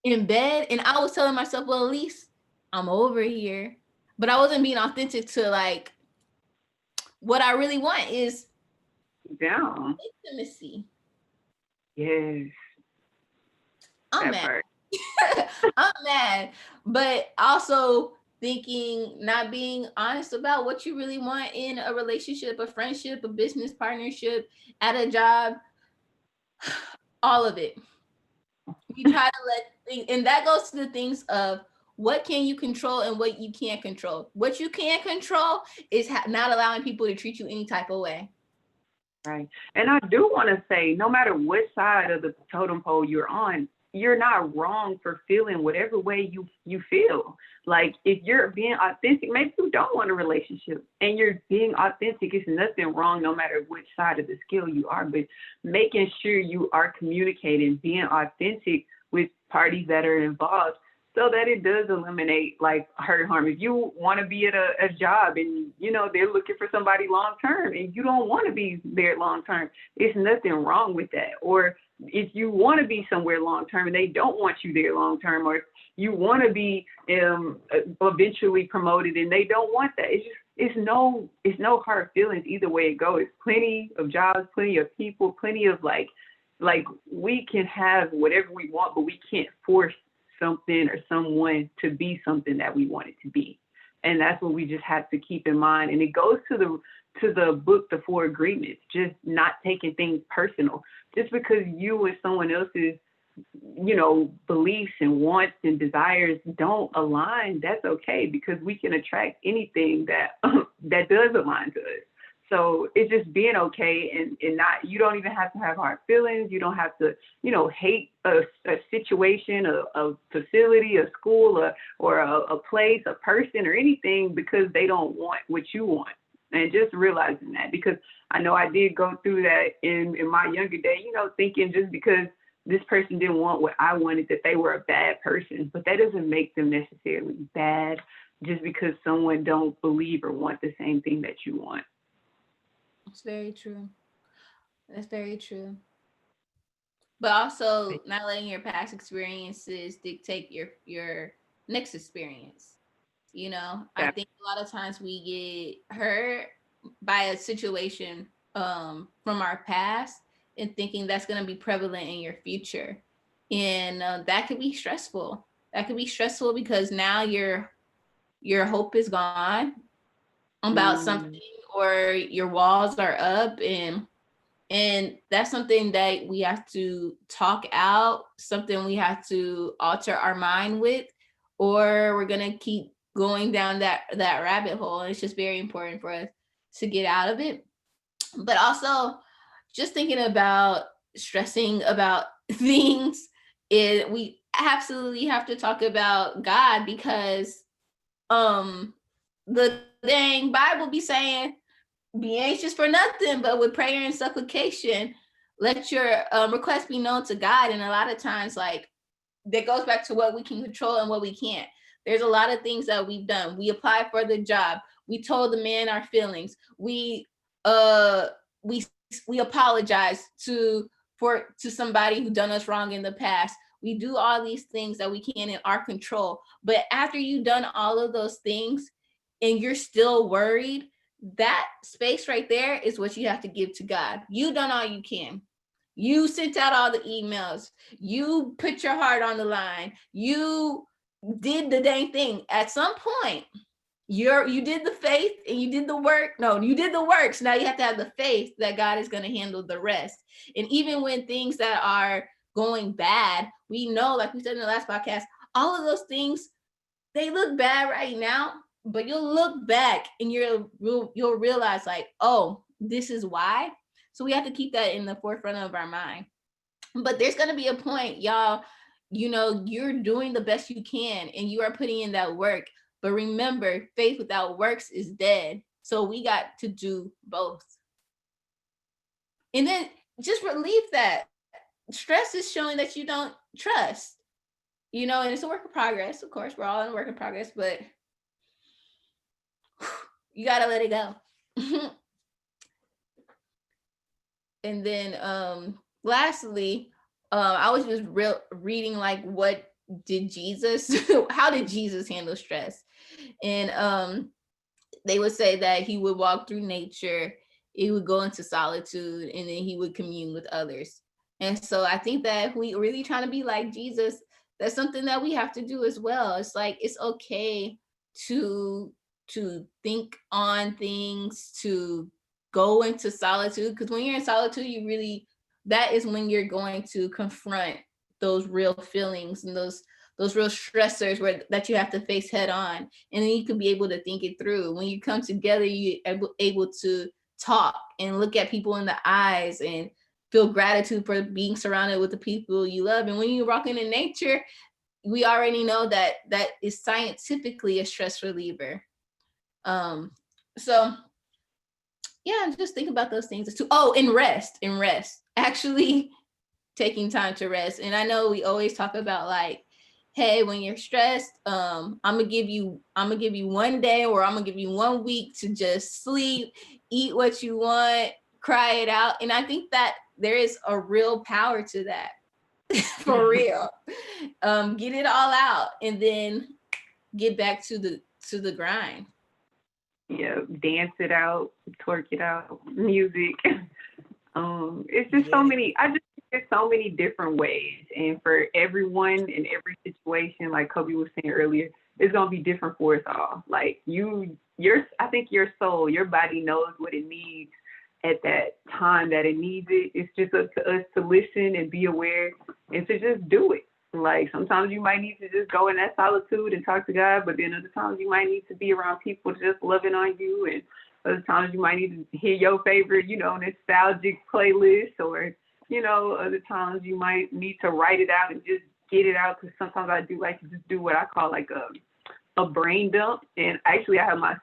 in bed. And I was telling myself, well, at least I'm over here. But I wasn't being authentic to like what I really want is intimacy. Yes. I'm mad. I'm mad. But also thinking, not being honest about what you really want in a relationship, a friendship, a business partnership, at a job, all of it. We try to and that goes to the things of what can you control and what you can't control. What you can't control is not allowing people to treat you any type of way. Right. And I do want to say, no matter what side of the totem pole you're on, you're not wrong for feeling whatever way you feel. Like, if you're being authentic, maybe you don't want a relationship and you're being authentic. It's nothing wrong no matter which side of the scale you are, but making sure you are communicating, being authentic with parties that are involved, so that it does eliminate like hurt, harm. If you want to be at a job and they're looking for somebody long term and you don't want to be there long term, it's nothing wrong with that. Or if you want to be somewhere long term and they don't want you there long term, or you want to be eventually promoted and they don't want that, it's no hard feelings either way it goes. Plenty of jobs, plenty of people, plenty of like we can have whatever we want, but we can't force something or someone to be something that we want it to be. And that's what we just have to keep in mind. And it goes to the book, The 4 Agreements, just not taking things personal. Just because you and someone else's, beliefs and wants and desires don't align, that's okay, because we can attract anything that that does align to us. So it's just being okay, and not, you don't even have to have hard feelings. You don't have to, hate a situation, a facility, a school, or a place, a person, or anything because they don't want what you want. And just realizing that, because I know I did go through that in my younger day, thinking just because this person didn't want what I wanted, that they were a bad person. But that doesn't make them necessarily bad just because someone don't believe or want the same thing that you want. It's very true. That's very true. But also not letting your past experiences dictate your next experience. I Yeah. think a lot of times we get hurt by a situation from our past and thinking that's going to be prevalent in your future. And that could be stressful. That could be stressful because now your hope is gone about something, or your walls are up, and that's something that we have to talk out, something we have to alter our mind with, or we're gonna keep going down that rabbit hole. And it's just very important for us to get out of it. But also just thinking about stressing about things, we absolutely have to talk about God, because the dang Bible be saying, be anxious for nothing, but with prayer and supplication, let your request be known to God. And a lot of times, like, that goes back to what we can control and what we can't. There's a lot of things that we've done. We applied for the job. We told the man our feelings. We apologize to somebody who done us wrong in the past. We do all these things that we can in our control. But after you've done all of those things and you're still worried, that space right there is what you have to give to God. You done all you can. You sent out all the emails. You put your heart on the line. You did the dang thing. At some point, you did the faith and you did the work. No, you did the works. Now you have to have the faith that God is going to handle the rest. And even when things that are going bad, we know, like we said in the last podcast, all of those things, they look bad right now, but you'll look back and you'll realize, like, oh, this is why. So we have to keep that in the forefront of our mind. But there's going to be a point, y'all, you're doing the best you can and you are putting in that work. But remember, faith without works is dead. So we got to do both. And then just relieve that. Stress is showing that you don't trust, and it's a work of progress. Of course, we're all in a work in progress, but you got to let it go. And then lastly, I was just reading, like, what did Jesus, how did Jesus handle stress? And they would say that he would walk through nature, he would go into solitude, and then he would commune with others. And so I think that if we really trying to be like Jesus, that's something that we have to do as well. It's like, it's okay to think on things, to go into solitude, because when you're in solitude, that is when you're going to confront those real feelings and those real stressors that you have to face head on. And then you can be able to think it through. When you come together, you're able to talk and look at people in the eyes and feel gratitude for being surrounded with the people you love. And when you're walking in nature, we already know that is scientifically a stress reliever. So yeah, just think about those things too. Oh, and rest. Actually taking time to rest. And I know we always talk about, like, hey, when you're stressed, I'm gonna give you 1 day, or I'm gonna give you 1 week to just sleep, eat what you want, cry it out. And I think that there is a real power to that. For real. Get it all out and then get back to the grind. Yeah, dance it out, twerk it out, music. It's just so many. I just think there's so many different ways, and for everyone in every situation, like Kobe was saying earlier, it's gonna be different for us all. Like I think your soul, your body knows what it needs at that time that it needs it. It's just up to us to listen and be aware and to just do it. Like, sometimes you might need to just go in that solitude and talk to God, but then other times you might need to be around people just loving on you and Other times you might need to hear your favorite, nostalgic playlist, or, other times you might need to write it out and just get it out. Because sometimes I do like to just do what I call like a brain dump. And actually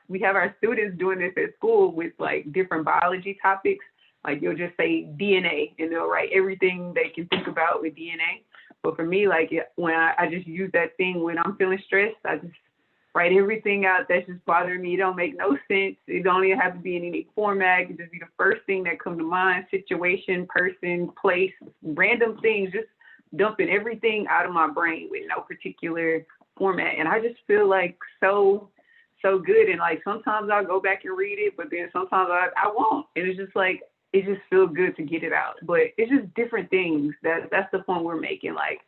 we have our students doing this at school with like different biology topics. Like you'll just say DNA and they'll write everything they can think about with DNA. But for me, like when I just use that thing when I'm feeling stressed, I just write everything out that's just bothering me. It don't make no sense. It don't even have to be in any format. It can just be the first thing that comes to mind, situation, person, place, random things, just dumping everything out of my brain with no particular format. And I just feel like so good. And like sometimes I'll go back and read it, but then sometimes I won't. And it's just like, it just feels good to get it out. But it's just different things. That's the point we're making. Like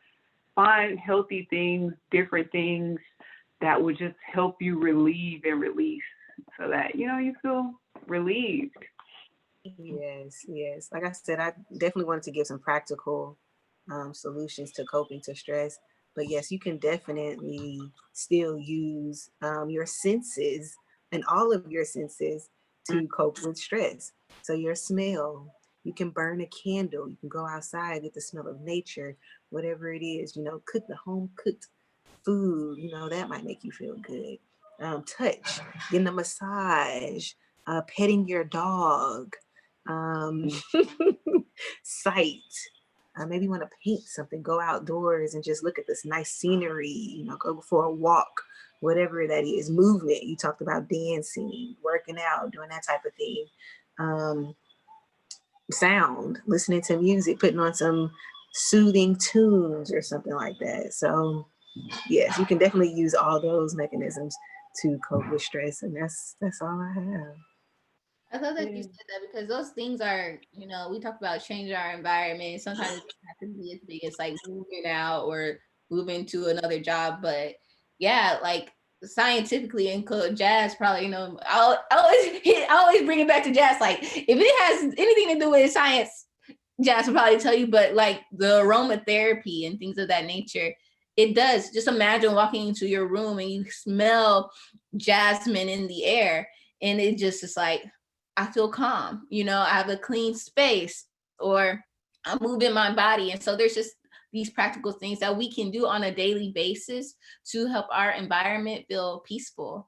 find healthy things, different things that would just help you relieve and release so that, you feel relieved. Yes. Like I said, I definitely wanted to give some practical solutions to coping to stress. But yes, you can definitely still use your senses and all of your senses to cope with stress. So your smell, you can burn a candle, you can go outside, get the smell of nature, whatever it is, cook the home cooked food, that might make you feel good. Touch, getting a massage, petting your dog, sight. Maybe you want to paint something, go outdoors and just look at this nice scenery, go for a walk, whatever that is. Movement, you talked about dancing, working out, doing that type of thing. Sound, listening to music, putting on some soothing tunes or something like that. So yes, you can definitely use all those mechanisms to cope with stress. And that's all I have. I love that you said that because those things are, we talk about changing our environment. Sometimes it doesn't have to be as big as like moving out or moving to another job. But yeah, like scientifically in jazz, probably, I always bring it back to jazz. Like if it has anything to do with science, jazz will probably tell you, but like the aromatherapy and things of that nature, it does. Just imagine walking into your room and you smell jasmine in the air, and it just is like, I feel calm, I have a clean space, or I'm moving my body. And so there's just these practical things that we can do on a daily basis to help our environment feel peaceful.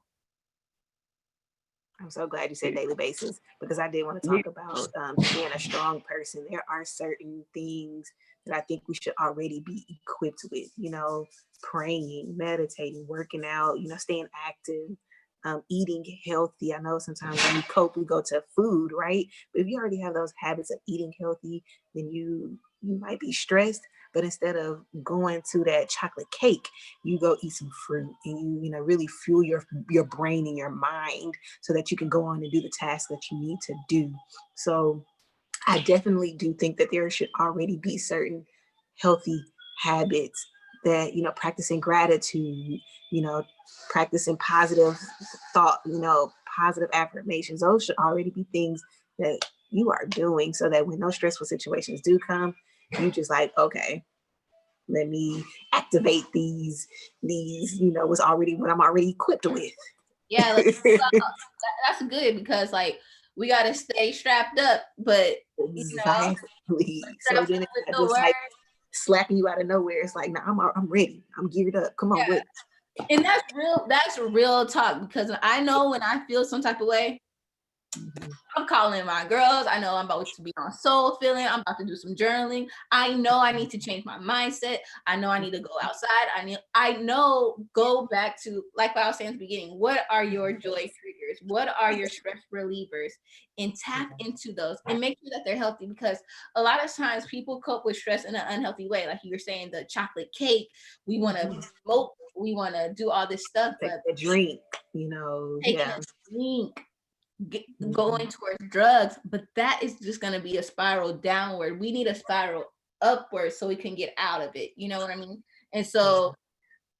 I'm so glad you said daily basis, because I did want to talk about being a strong person. There are certain things that I think we should already be equipped with, praying, meditating, working out, staying active, eating healthy. I know sometimes when we cope, we go to food, right? But if you already have those habits of eating healthy, then you might be stressed. But instead of going to that chocolate cake, you go eat some fruit and you really fuel your brain and your mind so that you can go on and do the tasks that you need to do. So I definitely do think that there should already be certain healthy habits that, practicing gratitude, practicing positive thought, positive affirmations. Those should already be things that you are doing so that when those stressful situations do come, you just like, okay, let me activate these, what I'm already equipped with. Yeah, like, that's good because like we gotta stay strapped up, but exactly. So then it's not just like slapping you out of nowhere. It's like, nah, I'm ready. I'm geared up. Come on, with. And that's real talk, because I know when I feel some type of way, I'm calling my girls. I know I'm about to be on soul feeling. I'm about to do some journaling. I know I need to change my mindset. I know I need to go outside. I know go back to, like what I was saying at the beginning, what are your joy triggers? What are your stress relievers? And tap into those and make sure that they're healthy, because a lot of times people cope with stress in an unhealthy way. Like you were saying, the chocolate cake, we want to smoke, we want to do all this stuff, but a drink, taking a drink, going towards drugs, but that is just going to be a spiral downward. We need a spiral upward so we can get out of it. You know what I mean? And so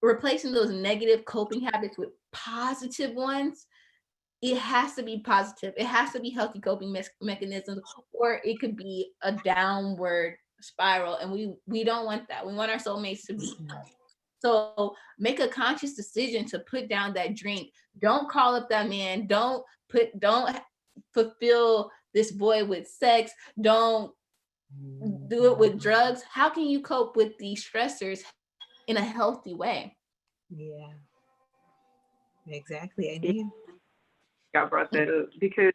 replacing those negative coping habits with positive ones, it has to be positive. It has to be healthy coping mechanisms, or it could be a downward spiral. And we don't want that. We want our soulmates to be healthy. So make a conscious decision to put down that drink. Don't call up that man. Don't fulfill this void with sex. Don't do it with drugs. How can you cope with these stressors in a healthy way? Yeah, exactly. Amen. I brought that up because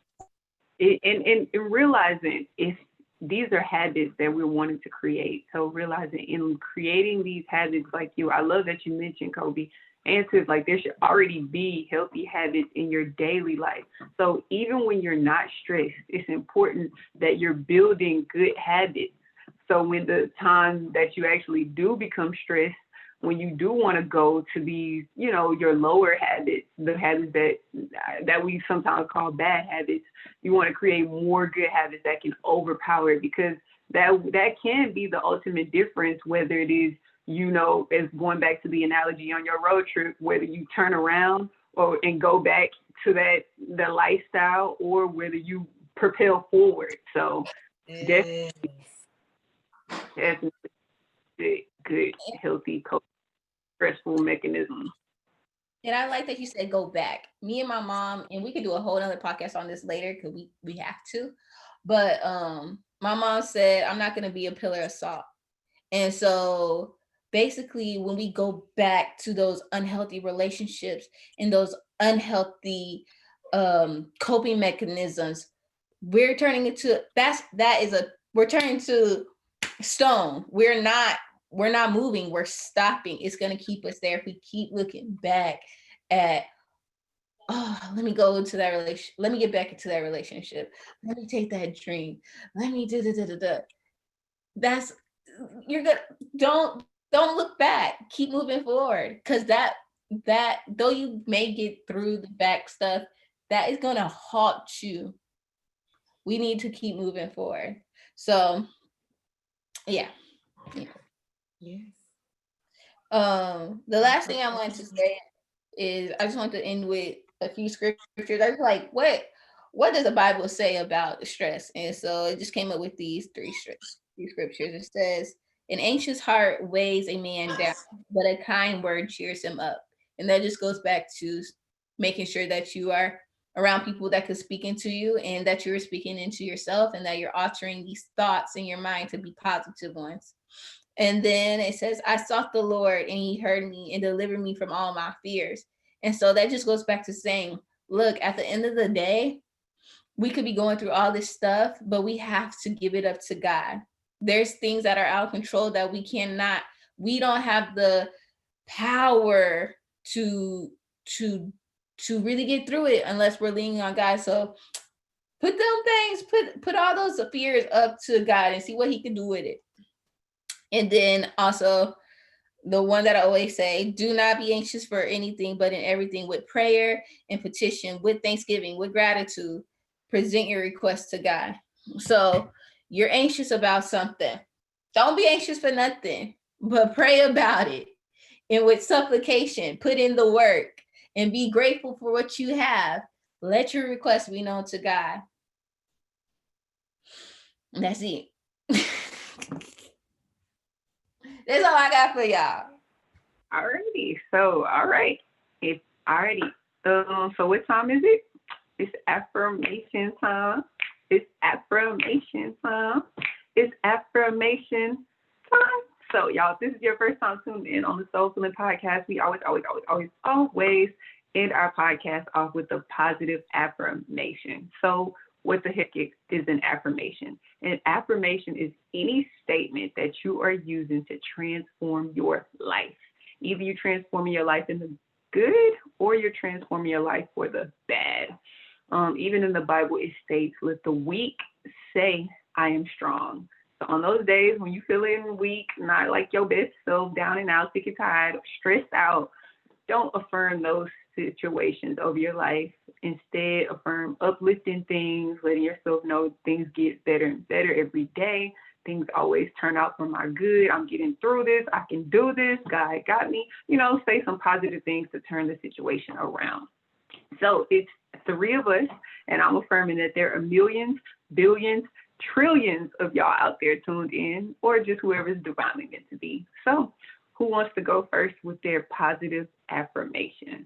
and realizing if these are habits that we're wanting to create. So realizing in creating these habits like you, I love that you mentioned, Kobe, answers like there should already be healthy habits in your daily life. So even when you're not stressed, it's important that you're building good habits. So when the time that you actually do become stressed, when you do want to go to these, your lower habits, the habits that we sometimes call bad habits, you want to create more good habits that can overpower it, because that can be the ultimate difference, whether it is, as going back to the analogy on your road trip, whether you turn around and go back to the lifestyle, or whether you propel forward. So Yes. definitely good, healthy, stressful mechanism. And I like that you said go back. Me and my mom, and we could do a whole other podcast on this later because we have to. But my mom said, I'm not gonna be a pillar of salt. And so basically when we go back to those unhealthy relationships and those unhealthy coping mechanisms, we're turning into we're turning to stone. We're not moving, we're stopping. It's going to keep us there if we keep looking back at, let me go into that relationship, let me get back into that relationship, let me take that dream, let me do. That's, you're gonna, don't look back, keep moving forward, because that though you may get through the back stuff, that is going to halt you. We need to keep moving forward. So yeah. Yes. The last thing I wanted to say is I just want to end with a few scriptures. I was like, what does the Bible say about stress? And so it just came up with these three scriptures. It says, an anxious heart weighs a man down, but a kind word cheers him up. And that just goes back to making sure that you are around people that could speak into you, and that you're speaking into yourself, and that you're altering these thoughts in your mind to be positive ones. And then it says, I sought the Lord and he heard me and delivered me from all my fears. And so that just goes back to saying, look, at the end of the day, we could be going through all this stuff, but we have to give it up to God. There's things that are out of control that we don't have the power to really get through it unless we're leaning on God. So put all those fears up to God and see what he can do with it. And then also the one that I always say, do not be anxious for anything, but in everything with prayer and petition, with thanksgiving, with gratitude, present your request to God. So you're anxious about something. Don't be anxious for nothing, but pray about it. And with supplication, put in the work and be grateful for what you have. Let your request be known to God. And that's it. That's all I got for y'all. Alrighty. So, all right. It's already. So what time is it? It's affirmation time. It's affirmation time. It's affirmation time. So, y'all, if this is your first time tuning in on the Soul Filling Podcast, we always end our podcast off with a positive affirmation. So, what the heck is an affirmation? An affirmation is any statement that you are using to transform your life. Either you're transforming your life in the good or you're transforming your life for the bad. Even in the Bible, it states, let the weak say, I am strong. So on those days when you feeling weak, not like your best self, down and out, sick and tired, stressed out, don't affirm those situations over your life. Instead, affirm uplifting things, letting yourself know things get better and better every day. Things always turn out for my good. I'm getting through this. I can do this. God got me. Say some positive things to turn the situation around. So it's three of us, and I'm affirming that there are millions, billions, trillions of y'all out there tuned in, or just whoever's divinely meant to be. So who wants to go first with their positive affirmation?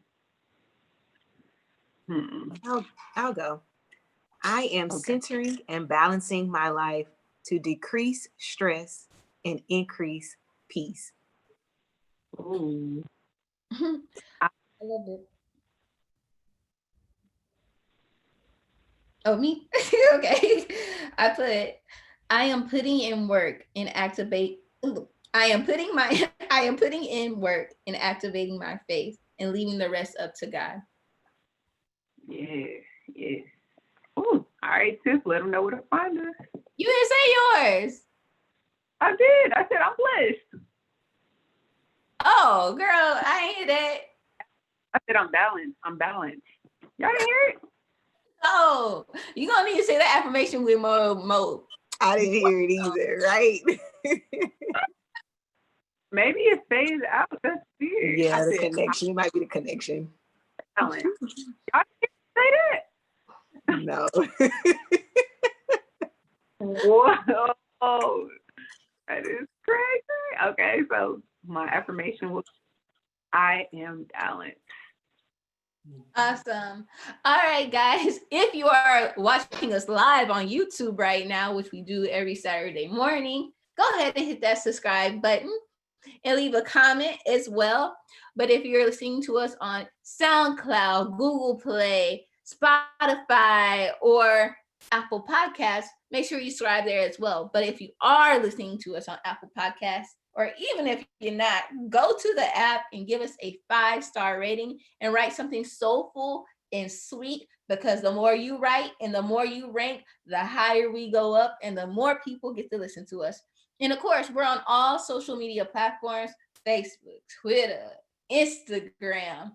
I'll go. I am centering and balancing my life to decrease stress and increase peace. Ooh. I love it. Oh, me? Okay. I am putting in work and activate. I am putting in work and activating my faith and leaving the rest up to God. Yeah. Yeah. Ooh. All right, Tiff. Let them know where to find us. You didn't say yours. I did. I said I'm blessed. Oh, girl, I ain't hear that. I said I'm balanced. I'm balanced. Y'all didn't hear it? Oh, you gonna need to say that affirmation with more. I didn't hear it either, right? Maybe it fades out. That's weird. Yeah, I the said connection. It might be the connection. I'm balanced. Y'all didn't say that? No. Whoa. That is crazy. Okay, so my affirmation was I am balanced. Awesome. All right, guys. If you are watching us live on YouTube right now, which we do every Saturday morning, go ahead and hit that subscribe button and leave a comment as well. But if you're listening to us on SoundCloud, Google Play, Spotify, or Apple Podcasts, make sure you subscribe there as well. But if you are listening to us on Apple Podcasts, or even if you're not, go to the app and give us a 5-star rating and write something soulful and sweet, because the more you write and the more you rank, the higher we go up and the more people get to listen to us. And of course, we're on all social media platforms: Facebook, Twitter, Instagram,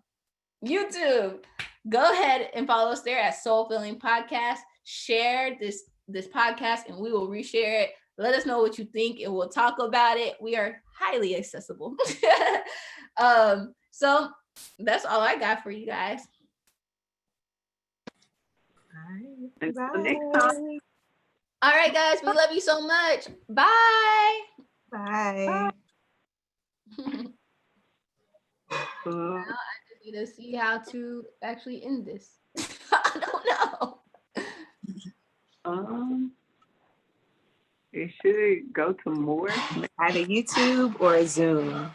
YouTube. Go ahead and follow us there at Soul Filling Podcast. Share this podcast and we will reshare it. Let us know what you think and we'll talk about it. We are highly accessible. So that's all I got for you guys. All right. Until next time. All right, guys. We love you so much. Bye. Bye. Now I just need to see how to actually end this. I don't know. It should go to more. Either YouTube or Zoom.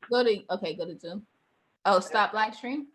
Go to Zoom. Oh, stop live stream.